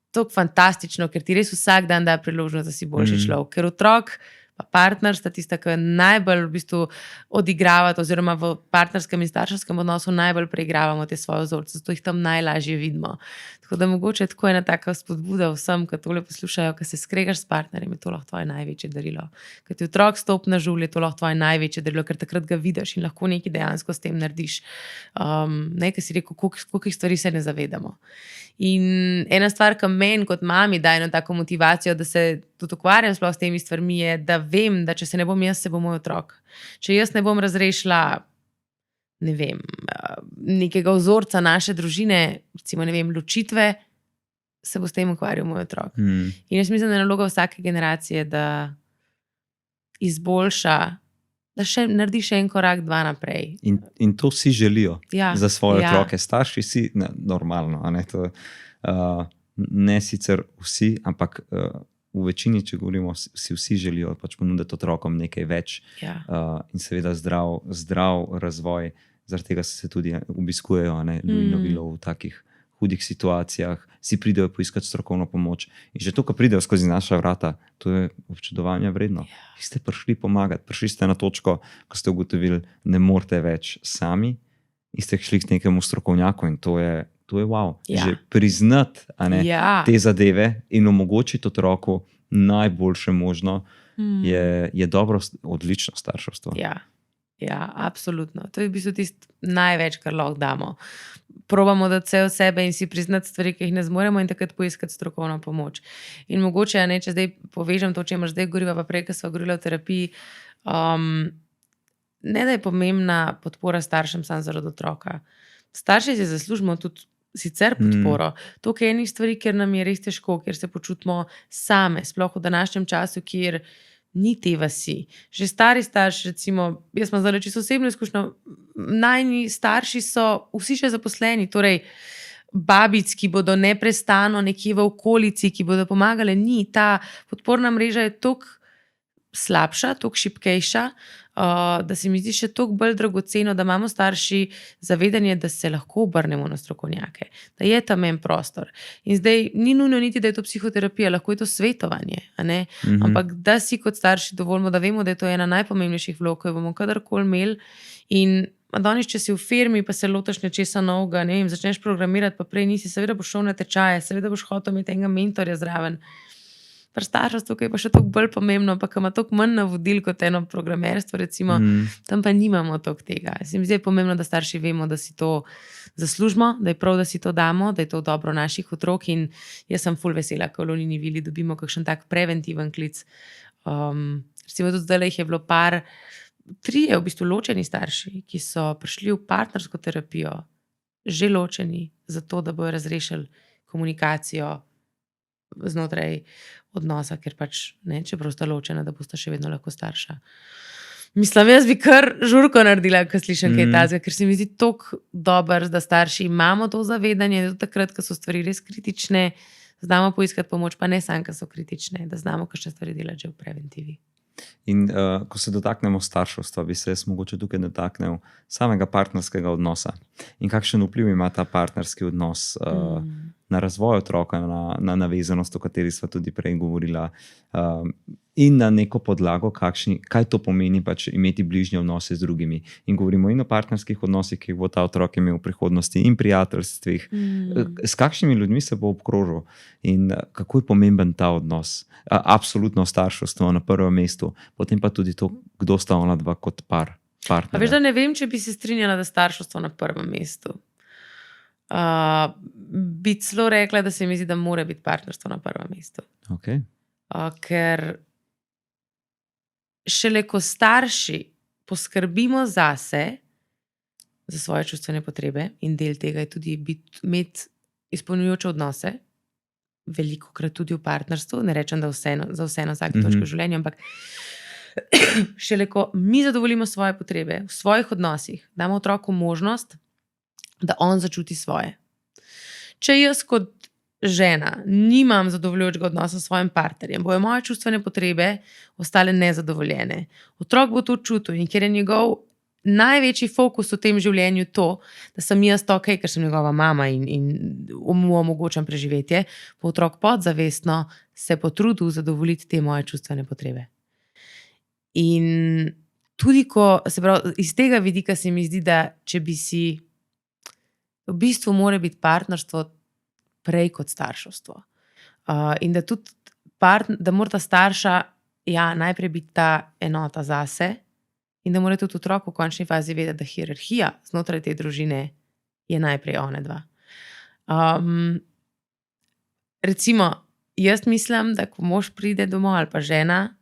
tako fantastično, ker ti res vsak dan da priložnost, da si boljši človek. Ker otrok pa partner sta tista, ki najbolj v bistvu odigravata oziroma v partnerskem in starševskem odnosu najbolj preigravamo te svoje vzorce, zato jih tam najlažje vidimo. Tako da mogoče tako ena taka spodbuda vsem, ki tole poslušajo, ki se skregaš s partnerjem, je to lahko tvoje največje darilo. Ker ti otrok stopi na žulj, je to lahko tvoje največje darilo, ker takrat ga vidiš in lahko nekaj dejansko s tem narediš. Nekaj si rekel, koliko stvari se ne zavedamo. In ena stvar, ki meni kot mami daje eno tako motivacijo, da se tudi ukvarjam sploh s temi stvarmi, je, da vem, da če se ne bom jaz, se bo moj otrok. Če jaz ne bom razrešila, ne vem, nekega vzorca naše družine, recimo, ne vem, ločitve, se bo s tem ukvarjal moj otrok. In jaz mislim, da je naloga vsake generacije, da izboljša, da naredi še en korak, dva naprej. In to vsi želijo za svoje otroke. Starši si normalno, ne sicer vsi, ampak v večini, če govorimo, si vsi želijo pač ponuditi otrokom nekaj več in seveda zdrav razvoj. Zaradi tega se tudi obiskujejo Luino vilo v takih hudih situacijah, si pridejo poiskati strokovno pomoč. In že to, ko pridejo skozi naša vrata, to je občudovanja vredno. Vi ste prišli pomagati, prišli ste na točko, ko ste ugotovili, ne morete več sami in ste šli k nekemu strokovnjaku in to je wow. Že priznati te zadeve in omogočiti otroku najboljše možno je dobro, odlično starševstvo. Ja, absolutno. To je v bistvu tisto največ, kar lahko damo. Probamo dati vse od sebe in si priznati stvari, ki jih ne zmoremo in takrat poiskati strokovno pomoč. In mogoče, če zdaj povežem to, o čemer zdaj govoriva, pa prej, ko sva govorila o terapiji, ne da je pomembna podpora staršem samo zaradi otroka. Starši si zaslužimo tudi sicer podporo. To, ki je enih stvari, kjer nam je res težko, kjer se počutimo same, sploh v današnjem času, kjer ni te vasi. Že stari starši, recimo, jaz imam zdaj čisto osebno izkušnjo, najni starši so vsi še zaposleni, torej babic, ki bodo neprestano nekje v okolici, ki bodo pomagale, ni. Ta podporna mreža je toliko slabša, toliko šibkejša, da se mi zdi še toliko bolj dragoceno, da imamo starši zavedanje, da se lahko obrnemo na strokovnjake, da je tam en prostor. In zdaj ni nujno niti, da je to psihoterapija, lahko je to svetovanje, a ne? Ampak da si kot starši dovolimo, da vemo, da je to ena najpomembnejših vlog, ko jo bomo kadarkoli imeli. In danes, če si v firmi, pa se lotaš nečesa novega, ne vem, začneš programirati, pa prej nisi, seveda boš šel na tečaje, seveda boš hotel imeti enega mentorja zraven. Pri starševstvu je pa še toliko bolj pomembno, pa ima toliko manj navodil kot eno programerstvo, recimo, tam pa nimamo toliko tega. Se mi zdi pomembno, da starši vemo, da si to zaslužimo, da je prav, da si to damo, da je to dobro naših otrok, in jaz sem ful vesela, ko v Lunini vili dobimo kakšen tak preventiven klic. Recimo tudi zdaj jih je bilo trije v bistvu ločeni starši, ki so prišli v partnersko terapijo, že ločeni, zato da bojo razrešili komunikacijo znotraj odnosa, ker pač ne, čeprav sta ločena, da bosta še vedno lahko starša. Mislim, jaz bi kar žurko naredila, ko slišim kaj tazga, ker se mi zdi toliko dobro, da starši imamo to zavedanje, da takrat, ko so stvari res kritične, znamo poiskati pomoč, pa ne samo, ko so kritične, da znamo kakšne stvari delati že v preventivi. In ko se dotaknemo starševstva, bi se jaz mogoče tukaj dotaknil samega partnerskega odnosa. In kakšen vpliv ima ta partnerski odnos na razvoj otroka, na navezanost, o kateri sva tudi prej govorila, in na neko podlago, kaj to pomeni pač imeti bližnje odnose z drugimi. In govorimo in o partnerskih odnosih, ki jih bo ta otrok imel v prihodnosti, in prijateljstvih. S kakšnimi ljudmi se bo obkrožil in kako je pomemben ta odnos. Absolutno starševstvo na prvem mestu, potem pa tudi to, kdo sta ona dva kot partnerja. Veš, da ne vem, če bi se strinjala, da starševstvo na prvem mestu. Bi celo rekla, da se mi zdi, da mora biti partnerstvo na prvem mestu. Okay. Ker šele ko starši poskrbimo zase, za svoje čustvene potrebe, in del tega je tudi imeti izpolnjujoče odnose, velikokrat tudi v partnerstvu, ne rečem, da za vse na vsaki točki v življenju, ampak šele ko mi zadovoljimo svoje potrebe v svojih odnosih, damo otroku možnost, da on začuti svoje. Če jaz kot žena nimam zadovoljujočega odnosa s svojim partnerjem, bojo moje čustvene potrebe ostale nezadovoljene. Otrok bo to čutil, in ker je njegov največji fokus v tem življenju to, da sem jaz okej, ker sem njegova mama in mu omogočam preživetje, bo otrok podzavestno se potrudil zadovoljiti te moje čustvene potrebe. In tudi iz tega vidika se mi zdi, da če bi si v bistvu mora biti partnerstvo prej kot starševstvo. In da tudi da mora ta starša najprej biti ta enota zase in da mora tudi otrok v končni fazi vedeti, da hierarhija znotraj te družine je najprej one dva. Recimo, jaz mislim, da ko mož pride domov ali pa žena,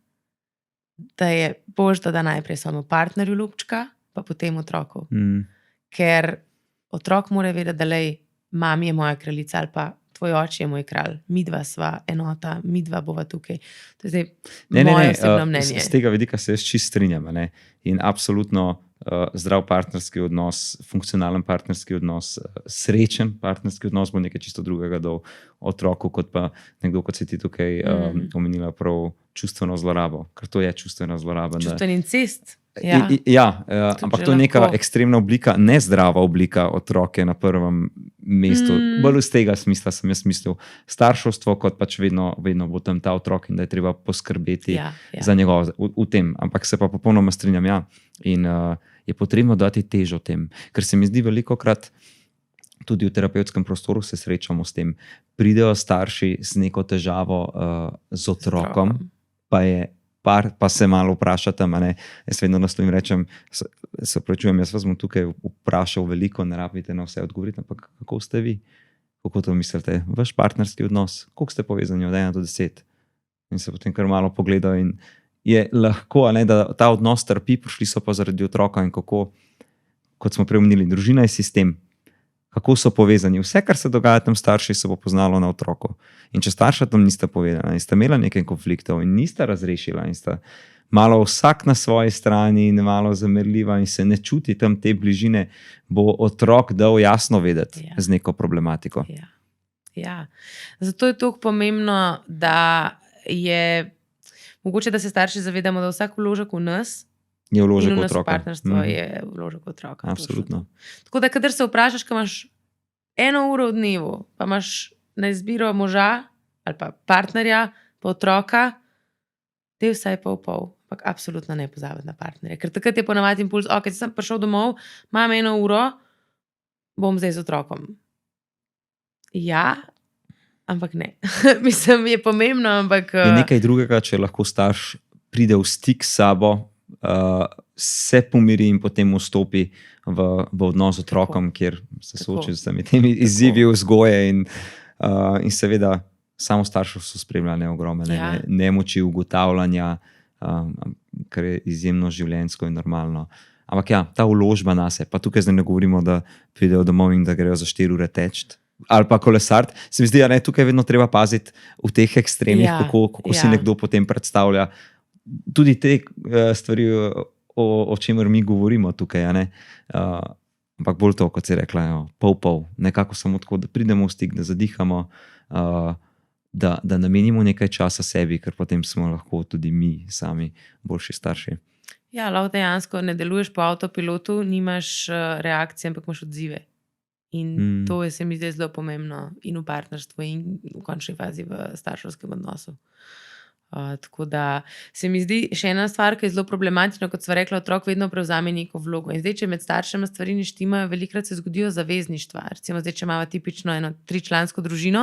da je boljše, da najprej samo partnerju ljubčka, pa potem otroku. Ker otrok mora vedeti, da mami je moja kraljica ali pa tvoj oče je moj kralj, midva sva enota, midva bova tukaj. To je zdaj moje osebno mnenje. Z tega vidika se jaz čisto strinjam. In absolutno zdrav partnerski odnos, funkcionalen partnerski odnos, srečen partnerski odnos bo nekaj čisto drugega do otroku, kot pa nekdo, kot si ti tukaj omenila, prav čustveno zlorabo. Ker to je čustvena zloraba. Čustven incest. Ampak to je neka ekstremna oblika, nezdrava oblika otroke na prvem mestu. Bolj iz tega smisla sem jaz mislil starševstvo, kot pač vedno bo tam ta otrok in da je treba poskrbeti za njegov v tem. Ampak se pa popolnoma strinjam, in je potrebno dati težo tem, ker se mi zdi velikokrat tudi v terapevtskem prostoru se srečamo s tem. Pridejo starši z neko težavo z otrokom, pa se malo vprašate, jaz vedno naslovim rečem, se opravičujem, jaz vas bom tukaj vprašal veliko, ne rabite na vse odgovoriti, ampak kako ste vi? Kako to mislite? Vaš partnerski odnos, koliko ste povezani od 1 do 10? In se potem kar malo pogledal in je lahko, da ta odnos trpi, prišli so pa zaradi otroka in kako, kot smo prej omenili, družina je sistem. Kako so povezani. Vse, kar se dogaja tam starši, se bo poznalo na otroku. In če starša tam nista povedala in sta imela nekaj konfliktov in nista razrešila in sta malo vsak na svoji strani in malo zamerljiva in se ne čuti tam te bližine, bo otrok dal jasno vedeti z neko problematiko. Zato je toliko pomembno, da je mogoče, da se starši zavedamo, da vsak vložek v nas Je vložek in v nas v otroka. partnerstvo je vložek otroka. Absolutno. Tako da, kadar se vprašaš, ko imaš 1 uro v dnevu, pa imaš na izbiro moža ali pa partnerja, pa otroka, te vsaj pol. Ampak absolutno ne pozabiti na partnerje. Ker takrat je ponavadi impuls, ok, sem prišel domov, imam 1 uro, bom zdaj z otrokom. Ja, ampak ne. Mislim, je pomembno, ampak... Je nekaj drugega, če lahko starš pride v stik s sabo, se pomiri in potem vstopi v odnos z otrokom, kjer se sooči z temi izzivi vzgoje in seveda samo starševstvo spremljanje ogromne nemoči, ugotavljanja, kar je izjemno življenjsko in normalno. Ampak ja, ta vložba nase, pa tukaj zdaj ne govorimo, da pridejo domov in da grejo za 4 ure teč ali pa kolesart. Se mi zdi, da tukaj vedno treba paziti v teh ekstremih, kako si nekdo potem predstavlja tudi te stvari, o čemer mi govorimo tukaj. Ampak bolj to, kot si rekla, pol. Nekako samo tako, da pridemo v stik, da zadihamo, da namenimo nekaj časa sebi, ker potem smo lahko tudi mi sami boljši starši. Ja, lahko dejansko ne deluješ po avtopilotu, nimaš reakcije, ampak imaš odzive. In to je, se mi zdi, zelo pomembno in v partnerstvu in v končni fazi v starševskem odnosu. Tako da se mi zdi še ena stvar, ki je zelo problematična, kot sva rekla, otrok vedno prevzame neko vlogo. In zdaj, če med staršema stvari ne štimajo, velikrat se zgodijo zavezništva. Recimo zdaj, če imamo tipično 3-člansko družino,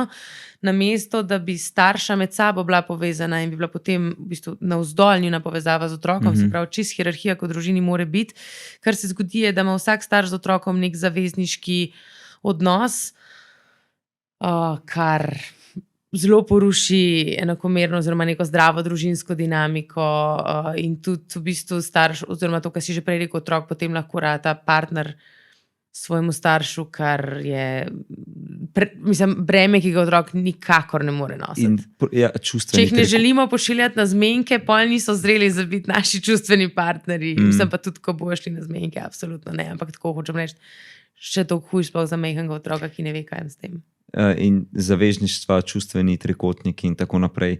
namesto da bi starša med sabo bila povezana in bi bila potem v bistvu navzdol njuna povezava z otrokom, se pravi, čist hierarhija kot družini more biti, kar se zgodi je, da ima vsak starš z otrokom nek zavezniški odnos, kar zelo poruši enakomerno oziroma neko zdravo družinsko dinamiko in tudi v bistvu starš, oziroma to, kar si že prej rekel, otrok potem lahko rata partner svojemu staršu, kar je breme, ki ga otrok nikakor ne more nositi. Če jih ne želimo pošiljati na zmenke, pol niso zreli za biti naši čustveni partnerji. Mislim pa tudi, ko bojo šli na zmenke, absolutno ne, ampak tako hočem reči, še toliko huj sploh za majhnega otroka, ki ne ve, kaj s tem. In zavezništva, čustveni trikotniki in tako naprej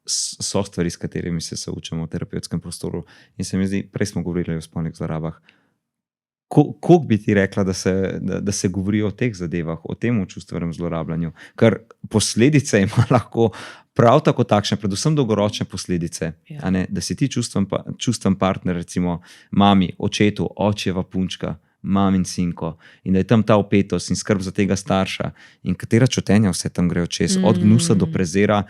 so stvari, s katerimi se soočamo v terapevtskem prostoru. In se mi zdi, prej smo govorili o spolnih zlorabah. Koliko bi ti rekla, da se govori o teh zadevah, o tem čustvenem zlorabljanju? Ker posledice ima lahko prav tako takšne, predvsem dolgoročne posledice. Da si ti čustven partner, recimo mami, očetu, očeva punčka, mamin sinko, in da je tam ta opetost in skrb za tega starša in katera čutenja vse tam grejo čez, od gnusa do prezira,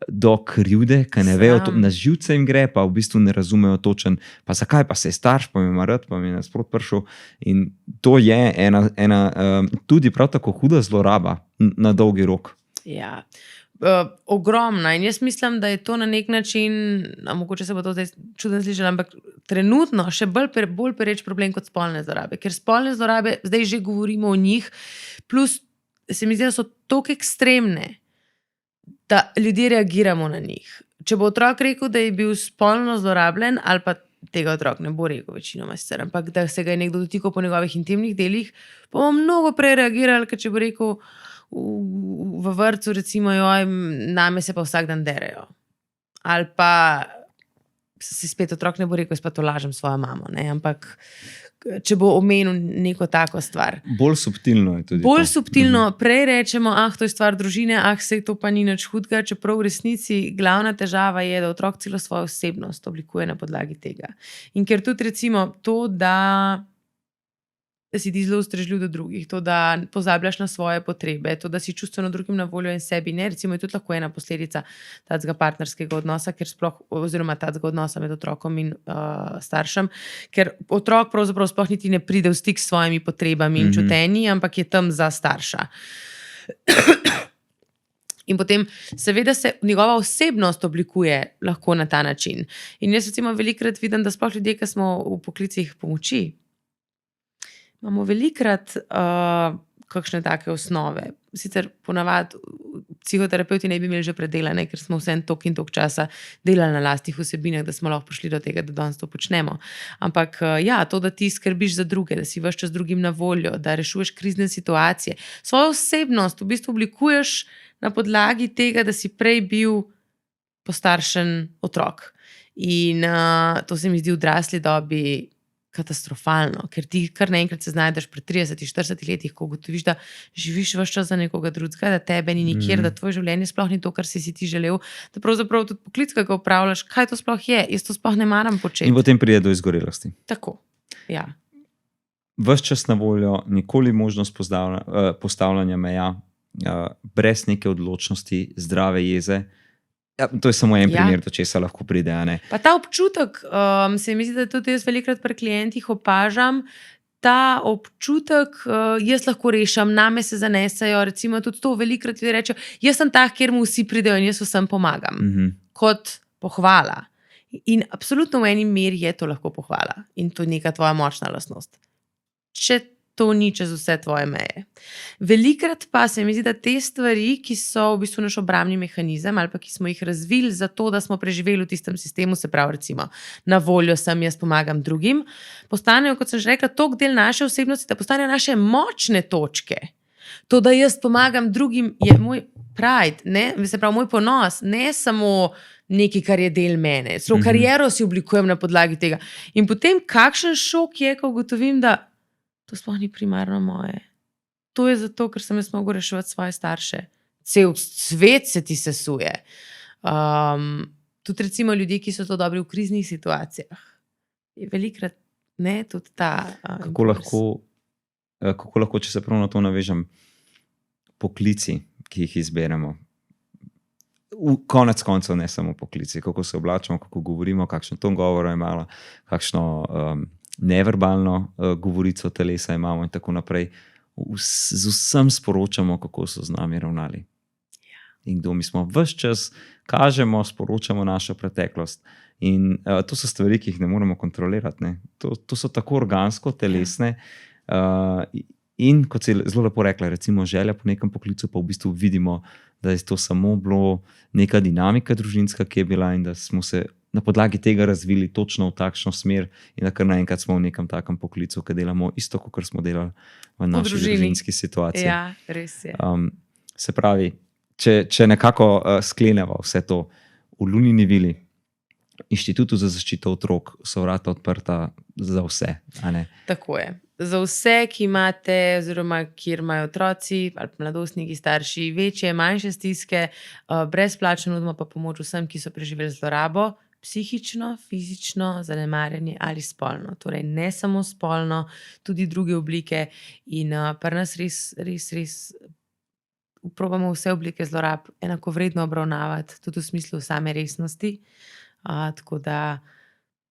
do krivde, ki ne vejo, na živce jim gre, pa v bistvu ne razumejo točen, pa zakaj pa se je starš, pa mi ima rad, pa mi je nasprot prišel. In to je ena tudi prav tako huda zloraba na dolgi rok. Ja, ogromna, in jaz mislim, da je to na nek način, mogoče se bo to zdaj čudno slišalo, ampak trenutno še bolj pereč problem kot spolne zlorabe, ker spolne zlorabe, zdaj že govorimo o njih, plus se mi zdi, da so toliko ekstremne, da ljudje reagiramo na njih. Če bo otrok rekel, da je bil spolno zlorabljen, ali pa tega otrok ne bo rekel večinoma sicer, ampak da se ga je nekdo dotikal po njegovih intimnih delih, bomo mnogo prej reagirali, ker če bo rekel v vrtcu, recimo, name se pa vsak dan derejo. Ali pa si spet otrok ne bo rekel, jaz pa to lažem svojo mamo, ne? Ampak če bo omenil neko tako stvar. Bolj subtilno je tudi. Bolj subtilno, prej rečemo, to je stvar družine, sej to pa ni nič hudega, čeprav v resnici glavna težava je, da otrok celo svojo osebnost oblikuje na podlagi tega. In ker tudi recimo to, da si ti zelo ustrežljiv do drugih, to, da pozabljaš na svoje potrebe, to, da si čustveno drugim na voljo in sebi, ne, recimo je tudi lahko ena posledica tacega partnerskega odnosa, oziroma tacega odnosa med otrokom in staršem, ker otrok pravzaprav sploh niti ne pride v stik s svojimi potrebami in čutenji, ampak je tam za starša. In potem seveda se njegova osebnost oblikuje lahko na ta način. In jaz recimo velikrat vidim, da sploh ljudje, ki smo v poklicih pomoči, imamo velikrat kakšne take osnove. Sicer ponavadi psihoterapeuti ne bi imeli že predelane, ker smo vsem toliko in toliko časa delali na lastnih vsebinah, da smo lahko prišli do tega, da danes to počnemo. Ampak to, da ti skrbiš za druge, da si ves čas drugim na voljo, da rešuješ krizne situacije, svojo osebnost v bistvu oblikuješ na podlagi tega, da si prej bil postaršen otrok. In to se mi zdi v odrasli dobi katastrofalno, ker ti kar naenkrat se znajdeš pri 30-40 letih, ko ugotoviš, da živiš ves čas za nekoga drugega, da tebe ni nikjer, da tvoje življenje sploh ni to, kar si ti želel, da pravzaprav tudi poklic, ki ga upravljaš, kaj to sploh je, jaz to sploh ne maram početi. In potem pride do izgorelosti. Tako, ja. Ves čas na voljo, nikoli možnost postavljanja meja, brez neke odločnosti, zdrave jeze. Ja, to je samo en primer, do česa lahko pride. Pa ta občutek, se mi zdi, da tudi jaz velikokrat pri klientih opažam, ta občutek, jaz lahko rešim, name se zanesajo, recimo tudi to velikokrat ljudi rečejo, jaz sem tak, kjer mu vsi pridejo in jaz vsem pomagam. Kot pohvala. In absolutno v eni meri je to lahko pohvala. In to je neka tvoja močna lastnost. Če to ni čez vse tvoje meje. Velikrat pa se mi zdi, da te stvari, ki so v bistvu naš obrambni mehanizem ali pa ki smo jih razvili zato, da smo preživeli v tistem sistemu, se pravi recimo na voljo sem, jaz pomagam drugim, postanejo, kot sem že rekla, tok del naše osebnosti, da postanejo naše močne točke. To, da jaz pomagam drugim, je moj pride, se pravi moj ponos, ne samo nekaj, kar je del mene. Celo kariero si oblikujem na podlagi tega. In potem kakšen šok je, ko ugotovim, da to sploh ni primarno moje. To je zato, ker sem jaz mogel reševati svoje starše. Cel svet se ti sesuje. Tudi recimo ljudje, ki so to dobri v kriznih situacijah. Je velikrat, tudi ta... Kako lahko, če se prav na to navežem, poklici, ki jih izberemo, konec koncev ne samo poklici, kako se oblačimo, kako govorimo, kakšen ton govora imamo, kakšno... neverbalno govorico telesa imamo in tako naprej. Z vsem sporočamo, kako so z nami ravnali. In kdo mi smo. Ves čas kažemo, sporočamo našo preteklost. In to so stvari, ki jih ne moremo kontrolirati. To so tako organsko, telesne. In kot si zelo lepo rekla, recimo želja po nekem poklicu, pa v bistvu vidimo, da je to samo bilo neka dinamika družinska, ki je bila in da smo se na podlagi tega razvili točno v takšno smer in da kar naenkrat smo v nekem takem poklicu, ki delamo isto, kot smo delali v naši družinski situaciji. Ja, res je. Se pravi, če nekako sklenemo vse to, v Lunini vili, Inštitutu za zaščito otrok so vrata odprta za vse. Tako je. Za vse, ki imate, oziroma kjer imajo otroci ali mladostniki, starši, večje, manjše stiske, brezplačno nudimo pa pomoč vsem, ki so preživeli zlorabo, psihično, fizično, zanemarjanje ali spolno. Torej ne samo spolno, tudi druge oblike in pri nas res probamo vse oblike zlorab enakovredno obravnavati, tudi v smislu same resnosti. Tako da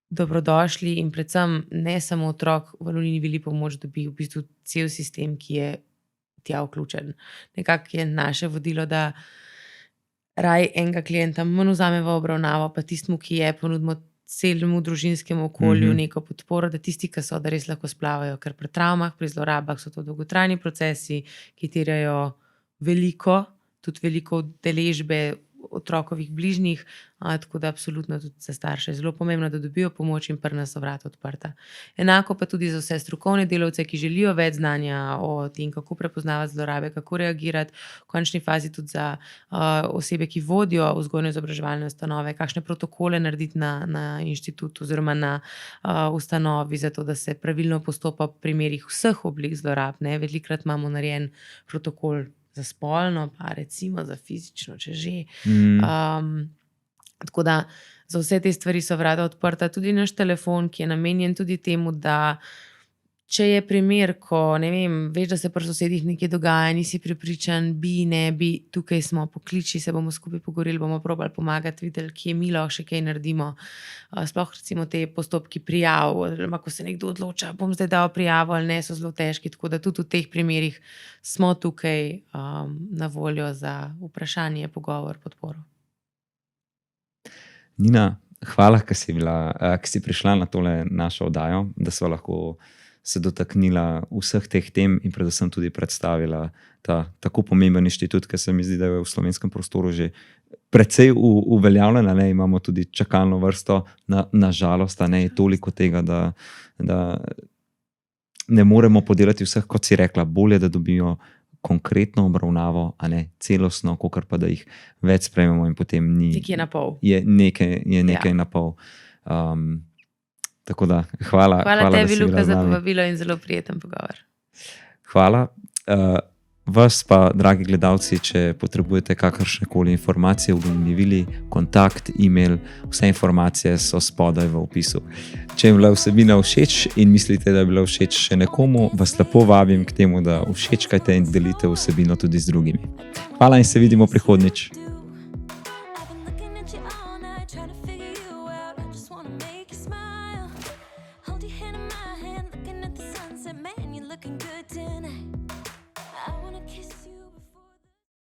dobrodošli in predvsem ne samo otrok v Lunini vili pomoč dobi v bistvu cel sistem, ki je tja vključen. Nekako je naše vodilo, da raj enega klienta manj vzame v obravnavo, pa tistmu, ki je, ponudimo celemu družinskemu okolju neko podporo, da tisti, ki so, da res lahko splavajo, ker pri travmah, pri zlorabah so to dolgotrajni procesi, ki terjajo veliko, tudi veliko udeležbe otrokovih bližnjih, tako da absolutno tudi za starše je zelo pomembno, da dobijo pomoč in pri nas so vrata odprta. Enako pa tudi za vse strokovne delavce, ki želijo več znanja o tem, kako prepoznavati zlorabe, kako reagirati, v končni fazi tudi za osebe, ki vodijo vzgojno-izobraževalne ustanove, kakšne protokole narediti na inštitutu oziroma na ustanovi, zato da se pravilno postopa v primerih vseh oblik zlorab. Velikokrat imamo narejen protokol za spolno, pa recimo za fizično, če že. Tako da za vse te stvari so vrata odprta. Tudi naš telefon, ki je namenjen tudi temu, da če je primer, ko ne vem, veš, da se pri sosedih nekaj dogaja, nisi prepričan, bi, ne bi, tukaj smo, pokliči, se bomo skupaj pogovorili, bomo probali pomagati, videli, kje mi lahko še kaj naredimo. Sploh recimo te postopki prijav, ko se nekdo odloča, bom zdaj dal prijavo ali ne, so zelo težki, tako da tudi v teh primerih smo tukaj na voljo za vprašanje, pogovor, podporo. Nina, hvala, ker si prišla na tole našo oddajo, da sva lahko se dotaknila vseh teh tem in predvsem tudi predstavila ta tako pomemben inštitut, ki se mi zdi, da je v slovenskem prostoru že precej uveljavljena. Imamo tudi čakalno vrsto, na žalost, je toliko tega, da ne moremo podelati vseh, kot si rekla, bolje, da dobijo konkretno obravnavo, a ne celostno, kot pa da jih več sprejmemo in potem ni. Nekje na pol. Je nekaj na pol. Tako da, hvala Tebi, da si Luka, bila z za nami. povabilo in zelo prijeten pogovor. Hvala. Vas pa, dragi gledalci, če potrebujete kakršnekoli informacije v Lunini vili, kontakt, e-mail, vse informacije so spodaj v opisu. Če vam je bila vsebina všeč in mislite, da je bila všeč še nekomu, vas lepo vabim k temu, da všečkajte in delite vsebino tudi z drugimi. Hvala in se vidimo prihodnjič. Hold your hand in my hand, looking at the sunset, man, you're looking good tonight.